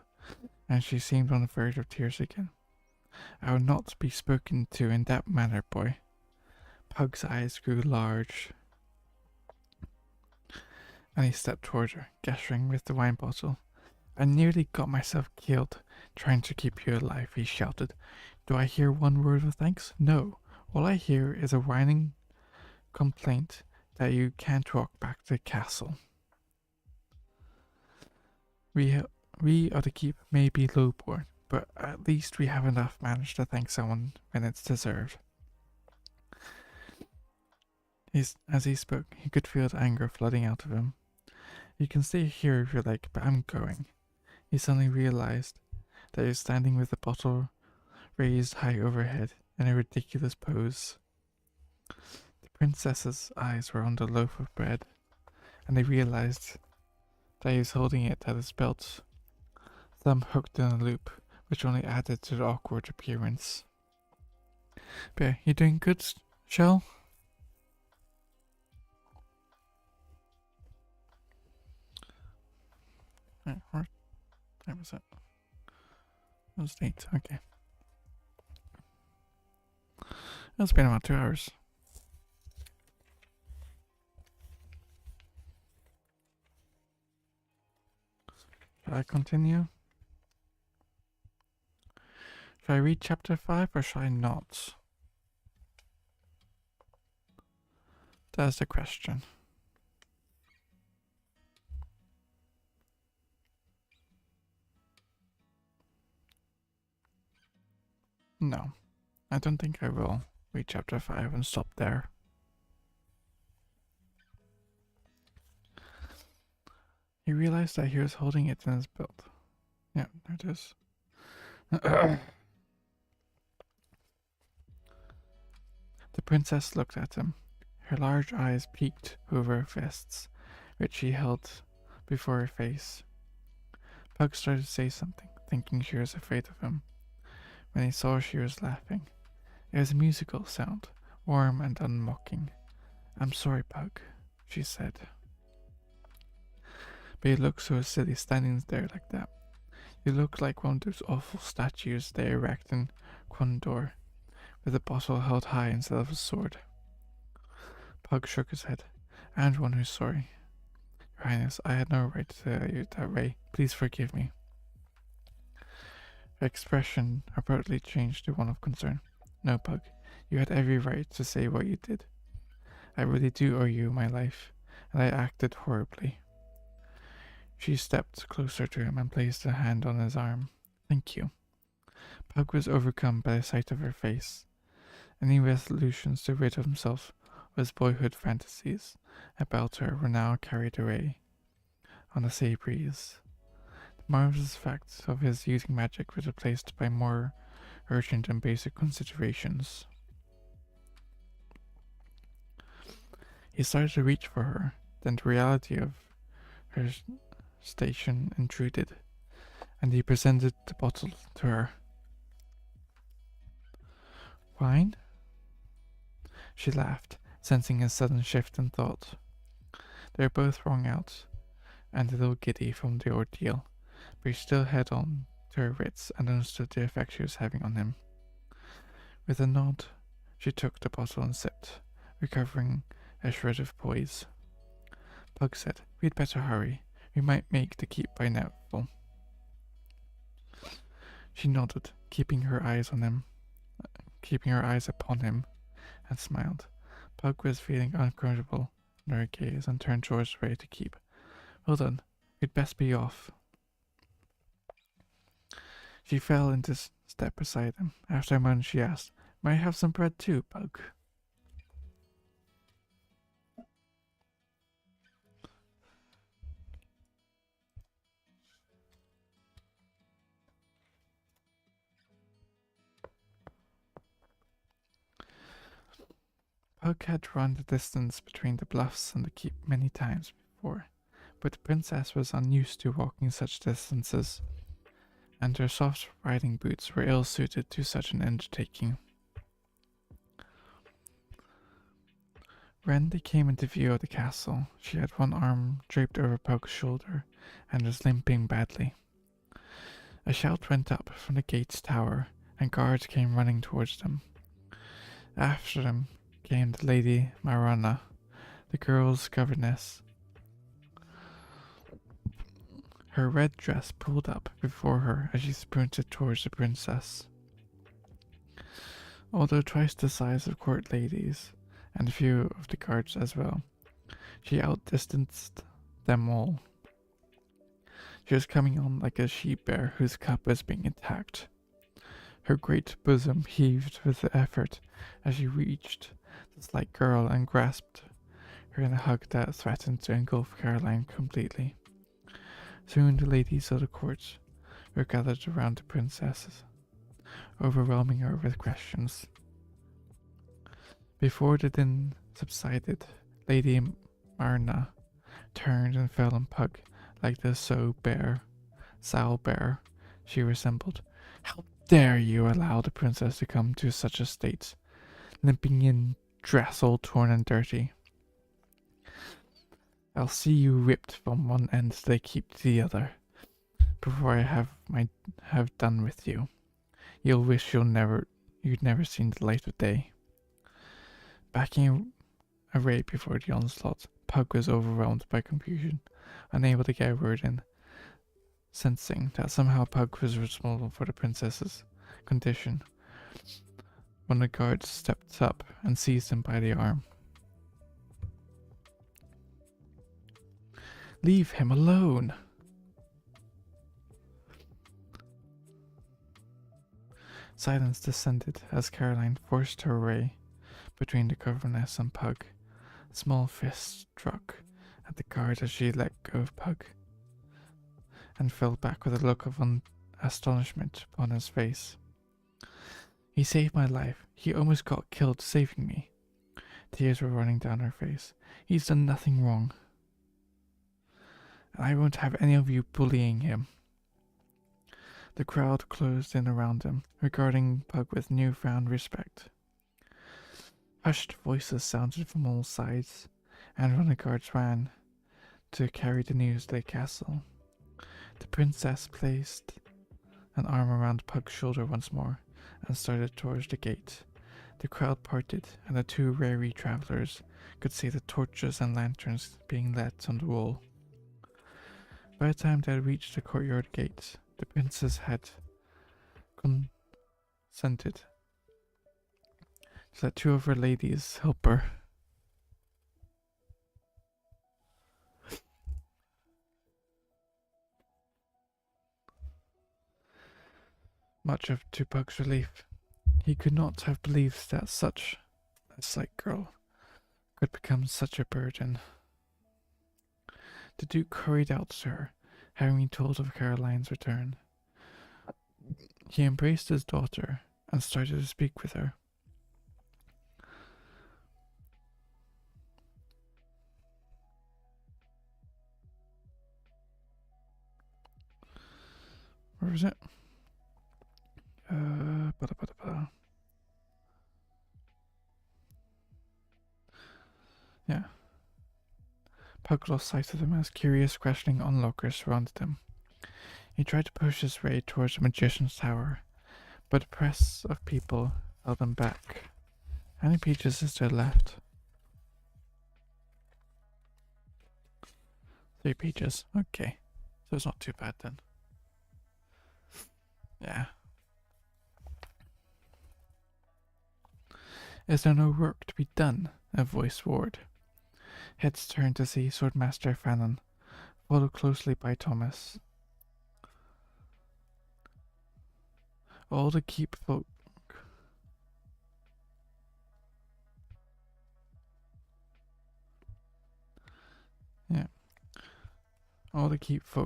and she seemed on the verge of tears again. I will not be spoken to in that manner, boy. Pug's eyes grew large, and he stepped toward her, gesturing with the wine bottle. I nearly got myself killed trying to keep you alive, he shouted. Do I hear one word of thanks? No. All I hear is a whining complaint that you can't walk back to the castle. We of the keep may be lowborn, but at least we have enough manners to thank someone when it's deserved. As he spoke, he could feel the anger flooding out of him. You can stay here if you like, but I'm going. He suddenly realized that he was standing with the bottle raised high overhead in a ridiculous pose. The princess's eyes were on the loaf of bread, and they realized that he was holding it at his belt, thumb hooked in a loop, which only added to the awkward appearance. Bear, you doing good, Shell? What time is it? It was 8, okay. It's been about 2 hours. Shall I continue? Shall I read chapter 5 or shall I not? That's the question. No, I don't think I will read chapter 5 and stop there. He realized that he was holding it in his belt. Yeah, there it is. The princess looked at him. Her large eyes peeked over her fists, which she held before her face. Pug started to say something, thinking she was afraid of him, when he saw she was laughing. It was a musical sound, warm and unmocking. I'm sorry, Pug, she said. But you look so silly standing there like that. You look like one of those awful statues they erect in Quandor, with a bottle held high instead of a sword. Pug shook his head. I'm the one who's sorry. Your Highness, I had no right to tell you that way. Please forgive me. Her expression abruptly changed to one of concern. No, Pug, you had every right to say what you did. I really do owe you my life, and I acted horribly. She stepped closer to him and placed a hand on his arm. Thank you. Pug was overcome by the sight of her face. Any resolutions to rid himself of his boyhood fantasies about her were now carried away on the sea breeze. The marvelous fact of his using magic was replaced by more urgent and basic considerations. He started to reach for her, then the reality of her station intruded, and he presented the bottle to her. Wine? She laughed, sensing a sudden shift in thought. They were both wrung out and a little giddy from the ordeal, but she still held on to her wits and understood the effect she was having on him. With a nod, she took the bottle and sipped, recovering a shred of poise. Pug said, "We'd better hurry. We might make the keep by nightfall." She nodded, keeping her eyes upon him, and smiled. Pug was feeling uncomfortable under her gaze and turned towards the way to keep. "Well done. We'd best be off." She fell into step beside him. After a moment, she asked, "May I have some bread too, Pug?" Pug had run the distance between the bluffs and the keep many times before, but the princess was unused to walking such distances, and her soft riding boots were ill suited to such an undertaking. When they came into view of the castle, she had one arm draped over Pug's shoulder and was limping badly. A shout went up from the gate's tower, and guards came running towards them. After them came the Lady Marana, the girl's governess. Her red dress pulled up before her as she sprinted towards the princess. Although twice the size of court ladies, and a few of the guards as well, she outdistanced them all. She was coming on like a she-bear whose cub was being attacked. Her great bosom heaved with effort as she reached the slight girl and grasped her in a hug that threatened to engulf Caroline completely. Soon the ladies of the court were gathered around the princess, overwhelming her with questions. Before the din subsided, Lady Marna turned and fell on Pug like the sow bear she resembled. "How dare you allow the princess to come to such a state, limping in dress all torn and dirty? I'll see you ripped from one end of the keep to the other before I have done with you. You'll wish you'd never seen the light of day." Backing away before the onslaught, Pug was overwhelmed by confusion, unable to get a word in, sensing that somehow Pug was responsible for the princess's condition. One of the guards stepped up and seized him by the arm. "Leave him alone!" Silence descended as Caroline forced her way between the governess and Pug. A small fist struck at the guard as she let go of Pug, and fell back with a look of astonishment upon his face. "He saved my life. He almost got killed saving me." Tears were running down her face. "He's done nothing wrong. And I won't have any of you bullying him." The crowd closed in around him, regarding Pug with newfound respect. Hushed voices sounded from all sides, and one of the guards ran to carry the news to the castle. The princess placed an arm around Pug's shoulder once more and started towards the gate. The crowd parted, and the two weary travelers could see the torches and lanterns being lit on the wall. By the time they had reached the courtyard gate, the princess had consented to let two of her ladies help her. much of to Pug's relief. He could not have believed that such a slight girl could become such a burden. The Duke hurried out to her, having been told of Caroline's return. He embraced his daughter and started to speak with her. Where was it? Yeah. Pug lost sight of them as curious, questioning onlookers surrounded him. He tried to push his way towards the magician's tower, but a press of people held him back. How many pages is there left? 3 pages. Okay. So it's not too bad then. Yeah. Is there no work to be done? A voice roared. Heads turned to see Swordmaster Fannon, followed closely by Thomas. All the keep folk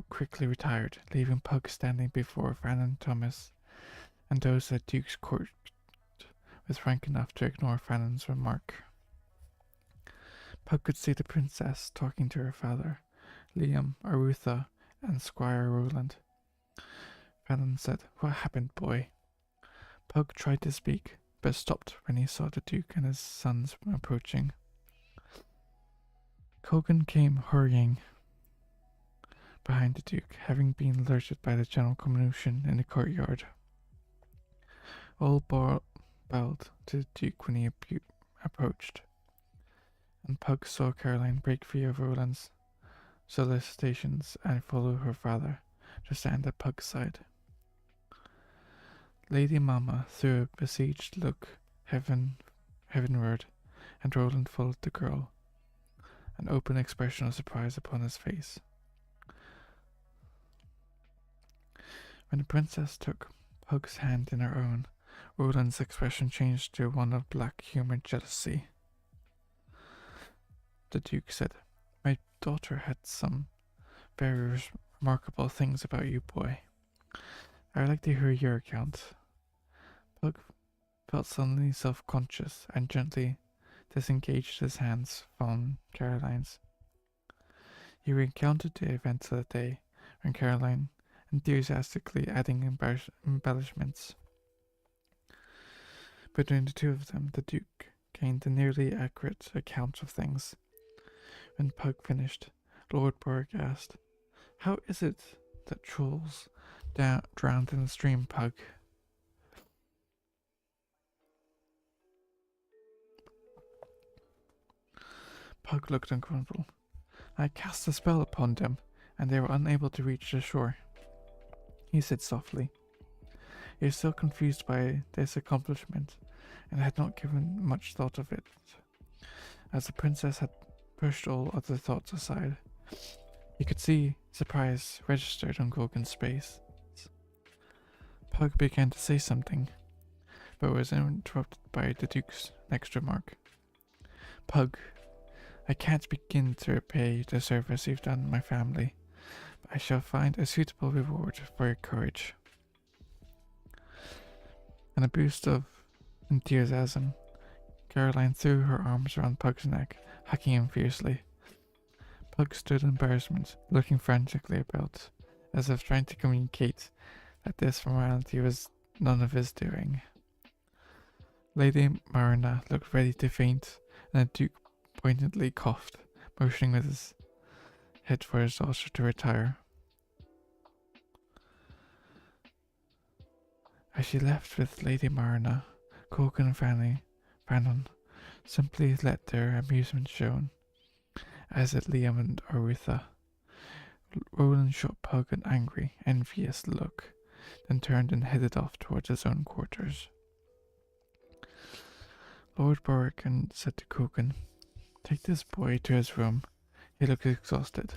quickly retired, leaving Pug standing before Fannon, Thomas, and those at Duke's court was frank enough to ignore Fannon's remark. Pug could see the princess talking to her father, Liam, Arutha, and Squire Roland. Fannon said, "What happened, boy?" Pug tried to speak, but stopped when he saw the Duke and his sons approaching. Kogan came hurrying behind the Duke, having been alerted by the general commotion in the courtyard. All bowed to the Duke when he approached, and Pug saw Caroline break free of Roland's solicitations and follow her father to stand at Pug's side. Lady Mama threw a besieged look heavenward, and Roland followed the girl, an open expression of surprise upon his face. When the princess took Pug's hand in her own, Roland's expression changed to one of black humoured jealousy. The Duke said, "My daughter had some very remarkable things about you, boy. I'd like to hear your account." Pug felt suddenly self-conscious and gently disengaged his hands from Caroline's. He recounted the events of the day, when Caroline enthusiastically adding embellishments. Between the two of them, the Duke gained a nearly accurate account of things. When Pug finished, Lord Borg asked, "How is it that trolls drowned in the stream, Pug?" Pug looked uncomfortable. "I cast a spell upon them, and they were unable to reach the shore," he said softly. He was still confused by this accomplishment, and had not given much thought of it, as the princess had pushed all other thoughts aside. He could see surprise registered on Gorgon's face. Pug began to say something, but was interrupted by the Duke's next remark. "Pug, I can't begin to repay the service you've done my family, but I shall find a suitable reward for your courage." In a boost of enthusiasm, Caroline threw her arms around Pug's neck, hugging him fiercely. Pug stood in embarrassment, looking frantically about, as if trying to communicate that this formality was none of his doing. Lady Marina looked ready to faint, and the Duke pointedly coughed, motioning with his head for his daughter to retire. As she left with Lady Marina, Kogan and Fannon simply let their amusement shown, as did Liam and Arutha. Roland shot Pug an angry, envious look, then turned and headed off towards his own quarters. Lord Borrican said to Kogan, "Take this boy to his room. He looks exhausted.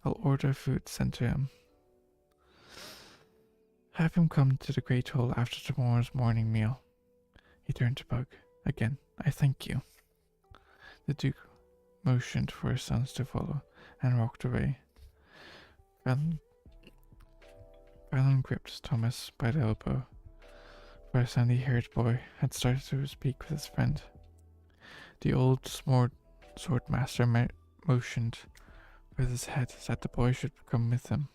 I'll order food sent to him." Have him come to the Great Hall after tomorrow's morning meal. He turned to Pug. Again, I thank you. The Duke motioned for his sons to follow and walked away. Fallon gripped Thomas by the elbow, for a sandy-haired boy had started to speak with his friend. The old swordmaster motioned with his head that the boy should come with him,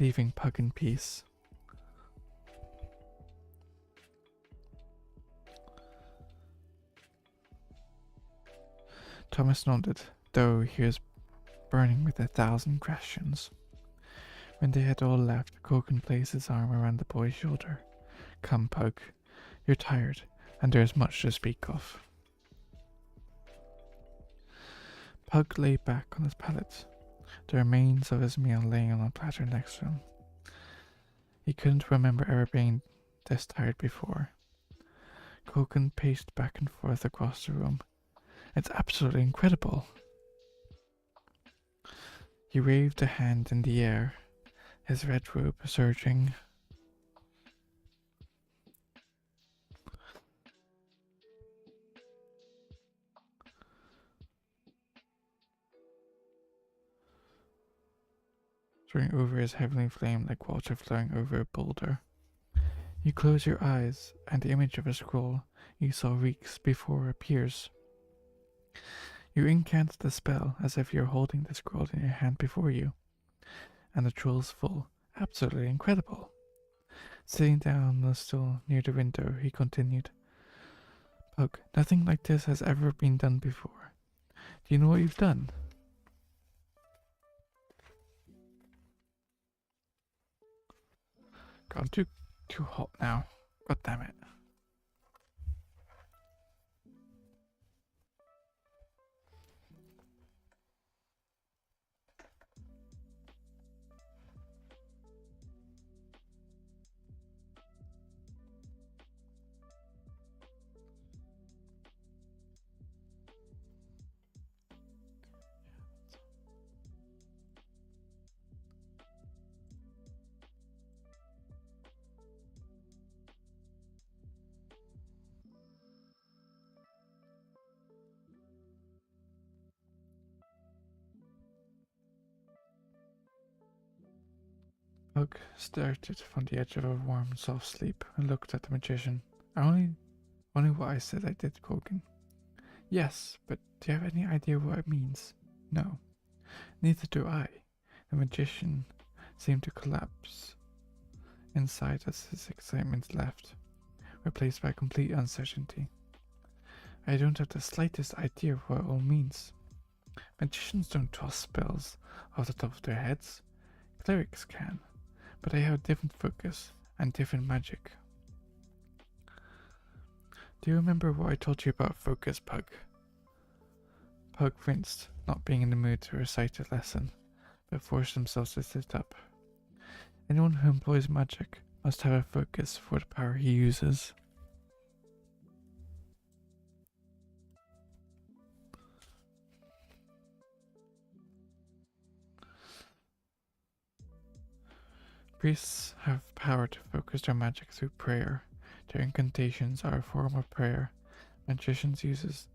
leaving Pug in peace. Thomas nodded, though he was burning with 1,000 questions. When they had all left, Koken placed his arm around the boy's shoulder. Come, Pug. You're tired, and there is much to speak of. Pug lay back on his pallet, the remains of his meal laying on a platter next to him. He couldn't remember ever being this tired before. Koken paced back and forth across the room. It's absolutely incredible. He waved a hand in the air, his red robe surging. Turning over his heavenly flame like water flowing over a boulder. You close your eyes, and the image of a scroll you saw weeks before appears. You incant the spell as if you're holding the scroll in your hand before you, and the troll's full. Absolutely incredible. Sitting down on the stool near the window, he continued. Pug, nothing like this has ever been done before. Do you know what you've done? Gone too hot now. God damn it. Pug started from the edge of a warm, soft sleep and looked at the magician. Only what I said I did, Koken. Yes, but do you have any idea what it means? No. Neither do I. The magician seemed to collapse inside as his excitement left, replaced by complete uncertainty. I don't have the slightest idea of what it all means. Magicians don't toss spells off the top of their heads. Clerics can, but they have a different focus and different magic. Do you remember what I told you about focus, Pug? Pug winced, not being in the mood to recite a lesson, but forced himself to sit up. Anyone who employs magic must have a focus for the power he uses. Priests have power to focus their magic through prayer. Their incantations are a form of prayer. Magicians use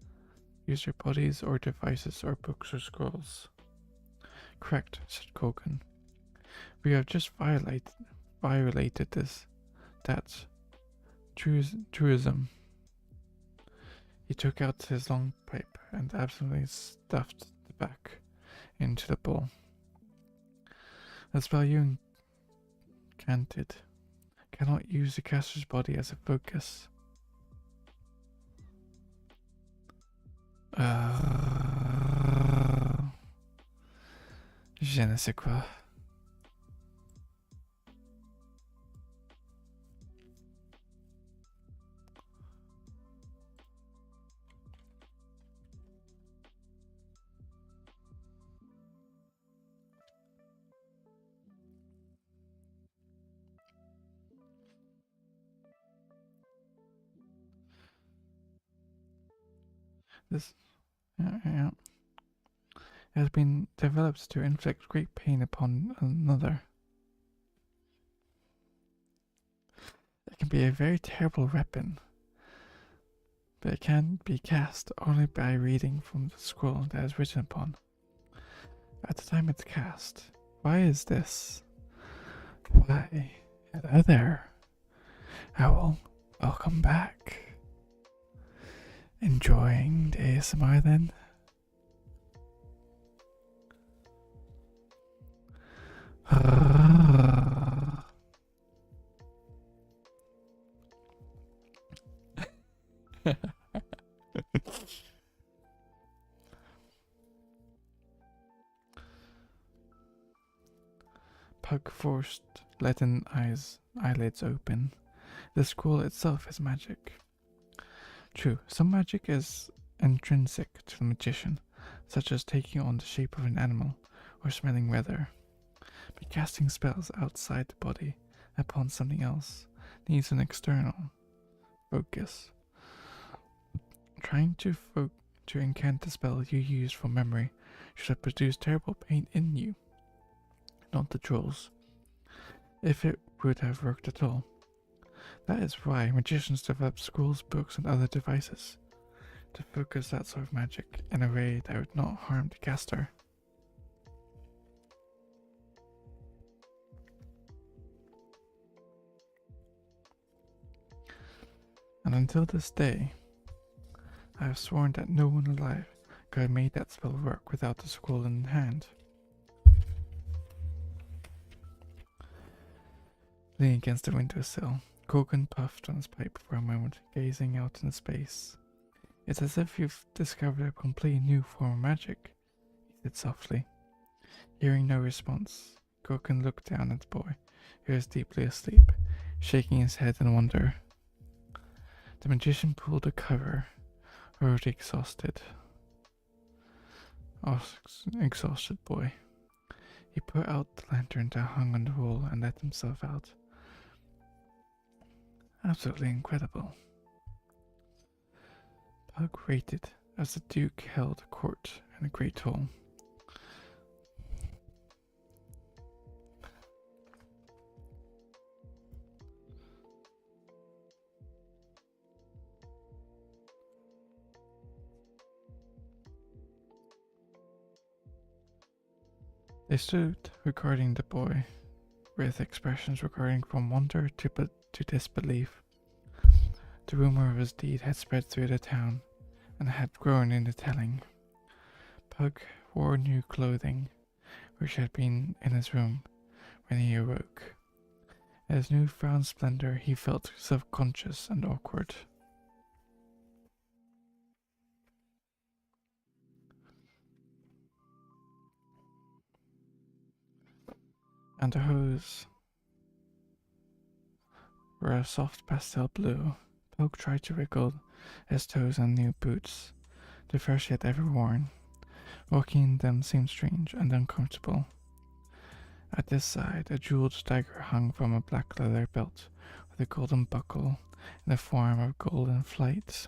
their bodies or devices or books or scrolls. Correct, said Koken. We have just violated that truism. He took out his long pipe and absently stuffed the back into the bowl. The spell you incanted cannot use the caster's body as a focus. Je ne sais quoi. This has been developed to inflict great pain upon another. can be a very terrible weapon, but it can be cast only by reading from the scroll that is written upon. At the time it's cast. Why is this? Why? Hello there. Owl, welcome back. Enjoying the ASMR then? Pug forced leaden eyelids open. The scroll itself is magic. True, some magic is intrinsic to the magician, such as taking on the shape of an animal or smelling weather. But casting spells outside the body upon something else needs an external focus. Trying to incant the spell you used from memory should have produced terrible pain in you, not the trolls, if it would have worked at all. That is why magicians develop scrolls, books, and other devices to focus that sort of magic in a way that would not harm the caster. And until this day, I have sworn that no one alive could have made that spell work without the scroll in hand. Leaning against the windowsill, Kogan puffed on his pipe for a moment, gazing out into space. It's as if you've discovered a completely new form of magic, he said softly. Hearing no response, Kogan looked down at the boy, who was deeply asleep, shaking his head in wonder. The magician pulled the cover over the exhausted boy. He put out the lantern that hung on the wall and let himself out. Absolutely incredible. Pug waited as the Duke held court in the great hall. They stood regarding the boy, with expressions regarding from wonder to disbelief. The rumor of his deed had spread through the town, and had grown in the telling. Pug wore new clothing, which had been in his room when he awoke. In his newfound splendor, he felt self-conscious and awkward. And the hose were a soft pastel blue. Pug tried to wriggle his toes on new boots, the first he had ever worn. Walking in them seemed strange and uncomfortable. At his side, a jeweled dagger hung from a black leather belt with a golden buckle in the form of golden flights.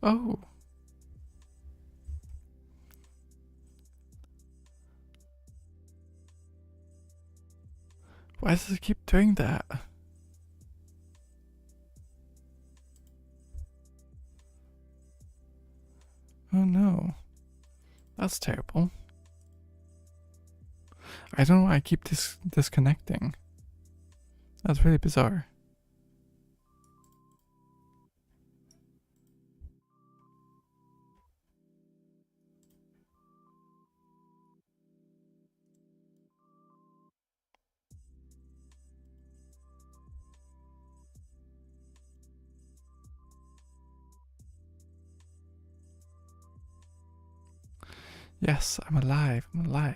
Oh! Why does it keep doing that? Oh no. That's terrible. I don't know why I keep disconnecting. That's really bizarre. Yes, I'm alive. I'm alive.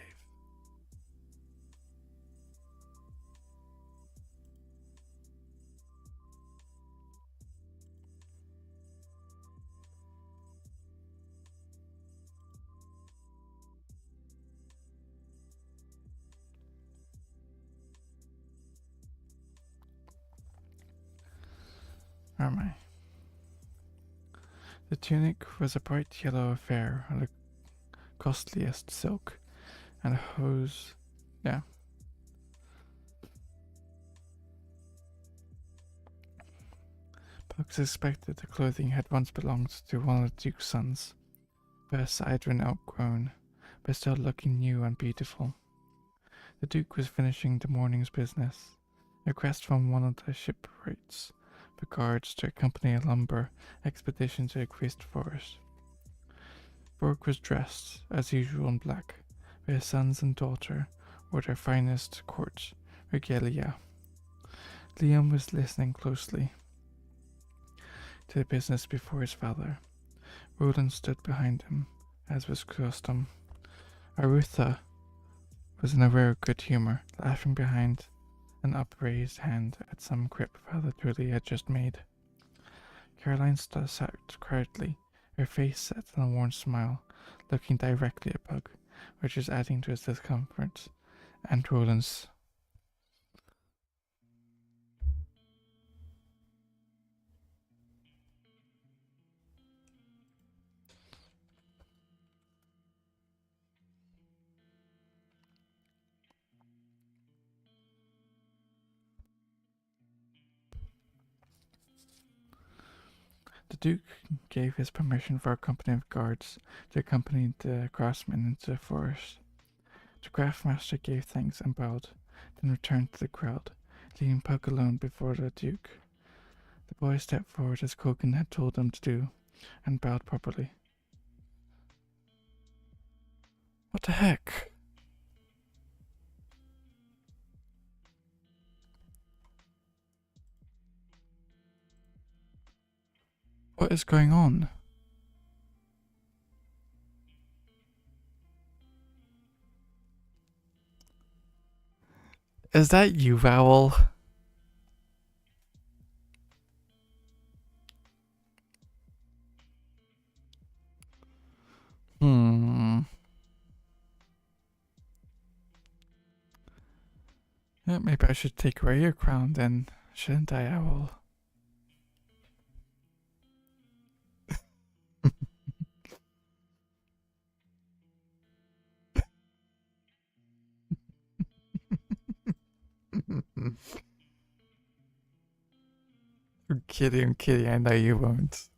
Where am I? The tunic was a bright yellow affair of the costliest silk, and the hose. Yeah. Puck suspected the clothing had once belonged to one of the Duke's sons, but aside when outgrown, but still looking new and beautiful. The Duke was finishing the morning's business. A request from one of the shipwrights for guards to accompany a lumber expedition to the Grist Forest. Borg was dressed, as usual, in black, but his sons and daughter wore their finest court regalia. Liam was listening closely to the business before his father. Roland stood behind him, as was custom. Arutha was in a rare good humour, laughing behind an upraised hand at some quip Father Truly had just made. Caroline sat quietly, her face set in a worn smile, looking directly at Pug, which was adding to his discomfort, and Roland's. The Duke gave his permission for a company of guards to accompany the craftsmen into the forest. The craftmaster gave thanks and bowed, then returned to the crowd, leaving Puck alone before the Duke. The boy stepped forward as Kogan had told him to do, and bowed properly. What the heck? What is going on? Is that you, Vowel? Yeah, maybe I should take away your crown then, shouldn't I, Owl? I'm kidding, I know you won't.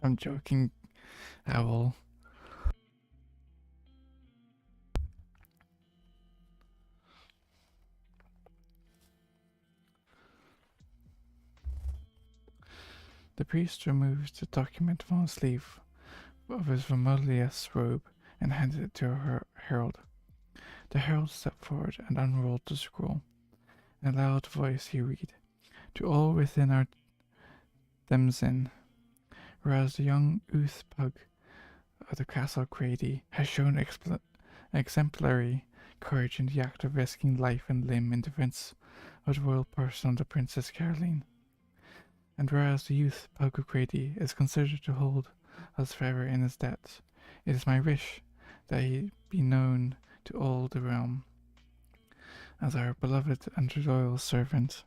I'm joking, Owl. The priest removed the document from the sleeve of his vermilious robe and handed it to her herald. The herald stepped forward and unrolled the scroll. In a loud voice he read, "To all within our demesne, whereas the young Uth Pug of the Castle Grady has shown exemplary courage in the act of risking life and limb in defence of the royal person of the Princess Caroline. And whereas the youth Pug of Grady is considered to hold us forever in his debt, it is my wish that he be known to all the realm as our beloved and loyal servant.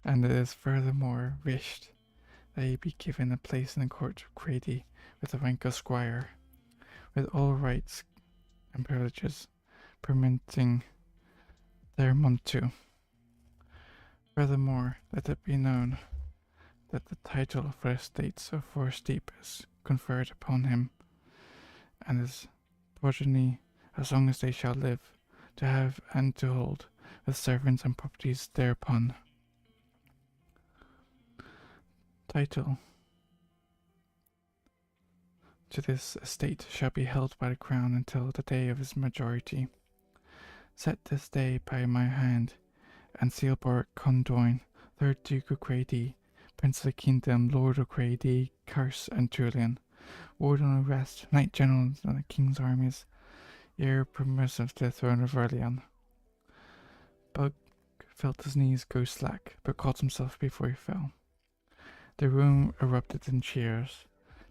And it is furthermore wished that he be given a place in the court of Grady with the rank of squire, with all rights and privileges permitting thereunto. Furthermore, let it be known that the title for estates of Forest Deep is conferred upon him and his progeny as long as they shall live, to have and to hold, with servants and properties thereupon. Title to this estate shall be held by the crown until the day of his majority. Set this day by my hand, and Sealborg Condoin, 3rd Duke of Grady, Prince of the Kingdom, Lord O'Grady, Curse, and Julian. Warden arrest, Knight General and the King's armies, heir permissive to the throne of Orleans. Bug felt his knees go slack, but caught himself before he fell. The room erupted in cheers.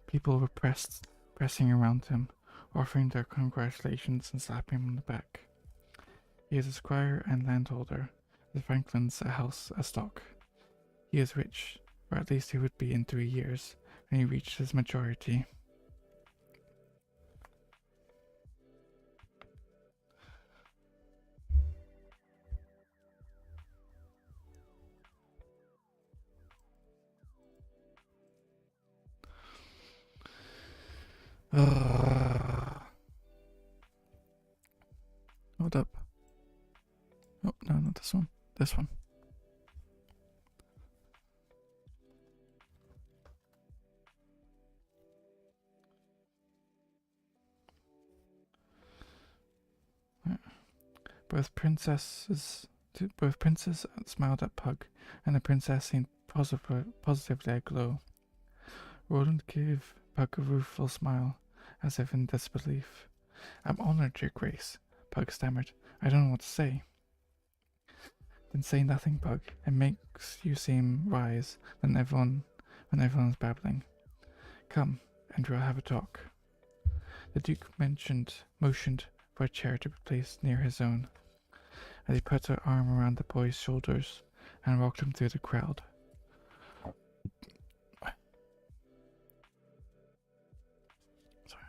People were pressing around him, offering their congratulations and slapping him on the back. He is a squire and landholder. The Franklins a house a stock. He is rich, or at least he would be in 3 years, when he reached his majority. Hold up. Oh, no, not this one. This one. Both princesses smiled at Pug, and the princess seemed positively aglow. Roland gave Pug a rueful smile, as if in disbelief. "I'm honored, Your Grace," Pug stammered. "I don't know what to say." "Then say nothing, Pug. It makes you seem wise when everyone's babbling. Come, and we'll have a talk." The Duke motioned for a chair to be placed near his own, as he put her arm around the boy's shoulders and walked him through the crowd. Sorry.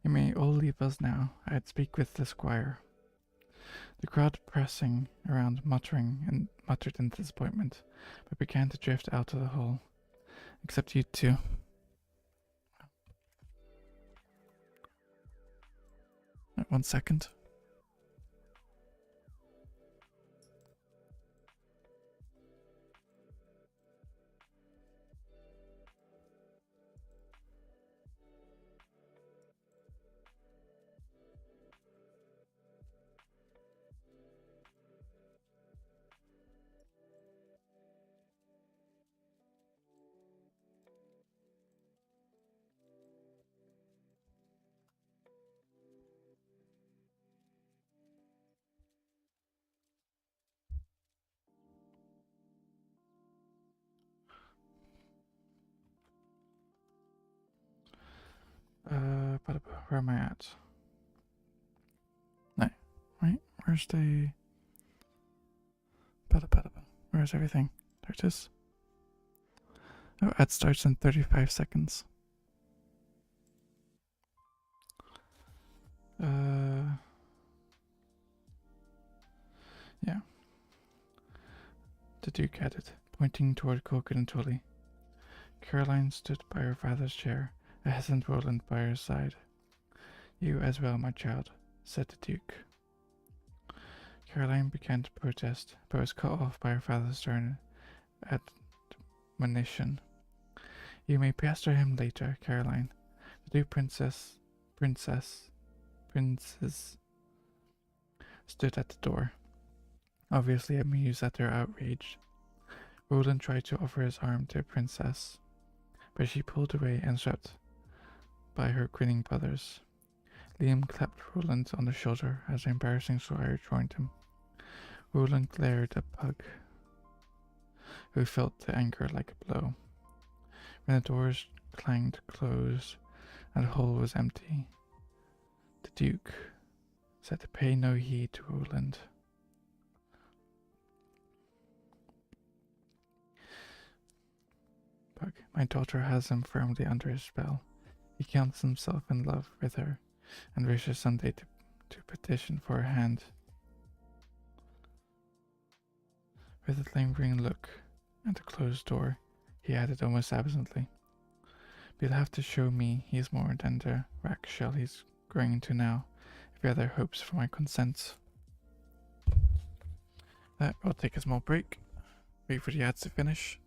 "You may all leave us now. I'd speak with the squire." The crowd pressing around muttered in disappointment, but began to drift out of the hall. "Except you two." Wait 1 second. Where am I at? No. Right? Where's the... Where's everything? There it is. Oh, ad starts in 35 seconds. Yeah. The Duke added, pointing toward Coken and Tully. Caroline stood by her father's chair, a hesitant Roland by her side. "You as well, my child," said the Duke. Caroline began to protest, but was cut off by her father's stern admonition. "You may pester him later, Caroline." The two princes stood at the door, obviously amused at their outrage. Roland tried to offer his arm to the princess, but she pulled away and swept by her grinning brothers. Liam clapped Roland on the shoulder as the embarrassing squire joined him. Roland glared at Pug, who felt the anger like a blow. When the doors clanged closed and the hall was empty, the Duke said to pay no heed to Roland. "Pug, my daughter has him firmly under his spell. He counts himself in love with her and wishes someday to petition for her hand." With a lingering look at the closed door, he added almost absently, "But you'll have to show me he's more than the rack shell he's growing into now, if you have their hopes for my consent." that, we'll take a small break. Wait for the ads to finish.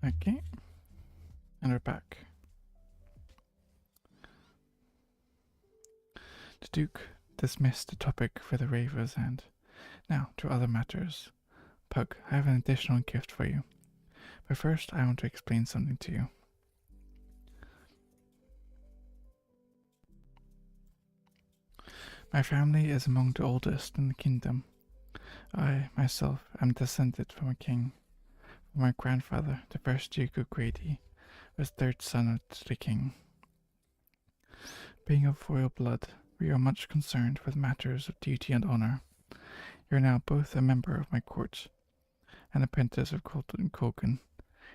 Okay, and we're back. The Duke dismissed the topic for the ravers and now to other matters. Pug, I have an additional gift for you. But first, I want to explain something to you. My family is among the oldest in the kingdom. I, myself, am descended from a king. My grandfather, the first Duke of Grady, was third son of the king. Being of royal blood, we are much concerned with matters of duty and honor. You are now both a member of my court and apprentice of Colgan.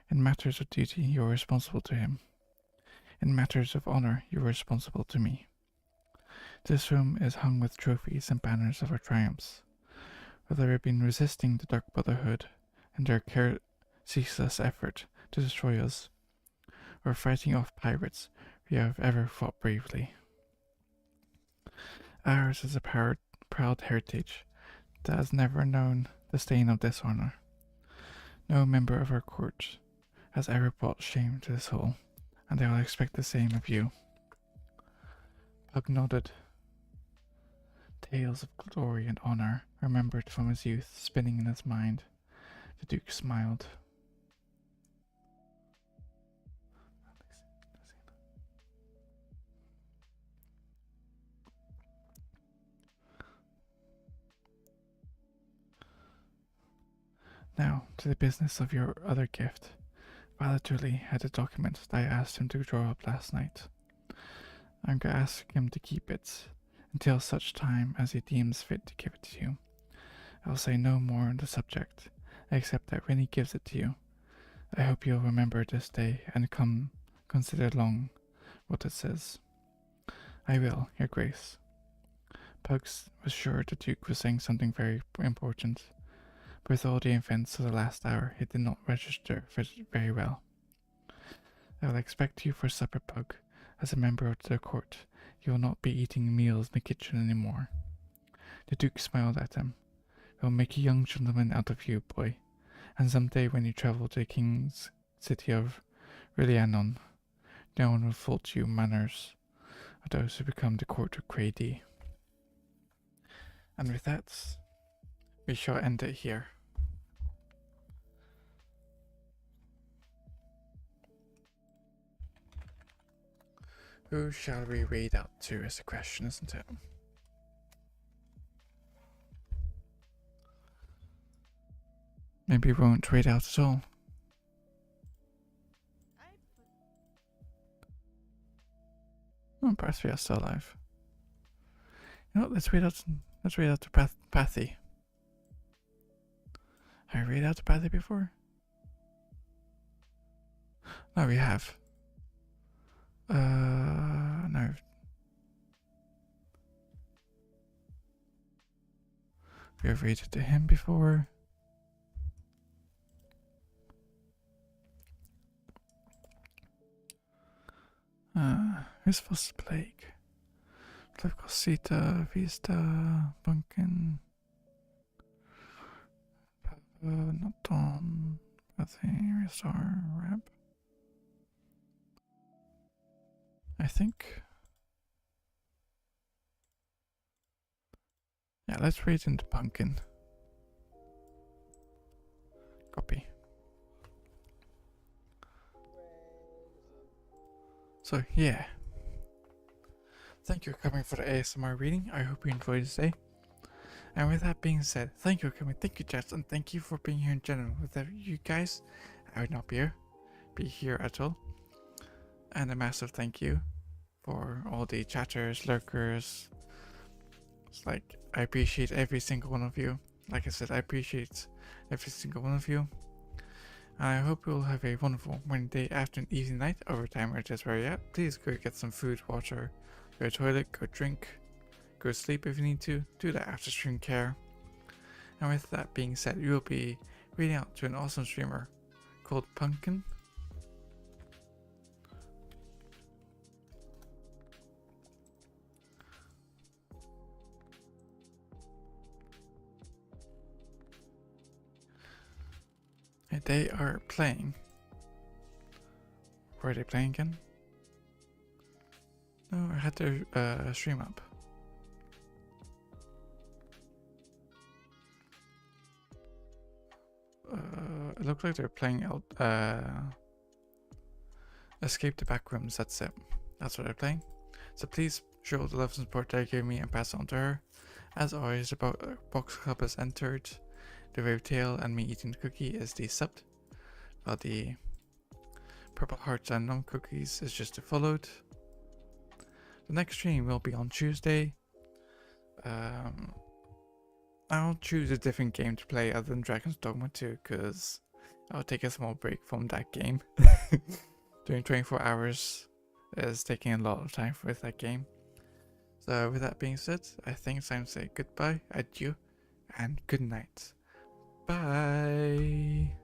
In matters of duty, you are responsible to him. In matters of honor, you are responsible to me. This room is hung with trophies and banners of our triumphs. Whether we have been resisting the Dark Brotherhood and their ceaseless effort to destroy us, or fighting off pirates, we have ever fought bravely. Ours is a proud heritage that has never known the stain of dishonor. No member of our court has ever brought shame to this hall, and I will expect the same of you. Pug nodded. Tales of glory and honor remembered from his youth spinning in his mind. The Duke smiled. Now, to the business of your other gift. Violet had a document that I asked him to draw up last night. I'm going to ask him to keep it until such time as he deems fit to give it to you. I'll say no more on the subject, except that when he gives it to you, I hope you'll remember this day and consider long what it says. I will, Your Grace. Pugs was sure the Duke was saying something very important, but with all the events of the last hour, he did not register very well. I will expect you for supper, Pug. As a member of the court, you will not be eating meals in the kitchen any more. The Duke smiled at him. We'll make a young gentleman out of you, boy, and some day when you travel to the king's city of Rilianon, no one will fault you manners of those who become the court of Grady. And with that, we shall end it here. Who shall we read out to is the question, isn't it? Maybe we won't read out at all. Oh, perhaps we are still alive. You know what, let's read out to Pathy. Have I read out to Pathy before? No, we have. No. We have read it to him before. Who's first plague? Cosita, Vista, Bunkin. Not Dawn. Pathy, Restore, Rab. I think. Yeah, let's read into Pumpkin. Copy. So, yeah. Thank you for coming for the ASMR reading. I hope you enjoyed this day. And with that being said, thank you for coming. Thank you, chat, and thank you for being here in general. Without you guys, I would not be here at all. And a massive thank you for all the chatters, lurkers. It's like, I appreciate every single one of you. Like I said, I appreciate every single one of you. And I hope you'll have a wonderful morning, day, afternoon, evening, night, overtime, or just where you're at. Please go get some food, water, go to the toilet, go drink, go sleep if you need to, do that after stream care. And with that being said, we will be reading out to an awesome streamer called Pumpkin. And they are playing. Where are they playing again? No, I had their stream up. It looked like they're playing Escape the Backrooms, that's it. That's what they're playing. So please show the love and support that you gave me and pass it on to her. As always, the box club is entered. The wave tail and me eating the cookie is the subbed. While the purple hearts and numb cookies is just the followed. The next stream will be on Tuesday. I'll choose a different game to play other than Dragon's Dogma 2 because I'll take a small break from that game. Doing 24 hours is taking a lot of time with that game. So with that being said, I think it's time to say goodbye, adieu, and good night. Bye.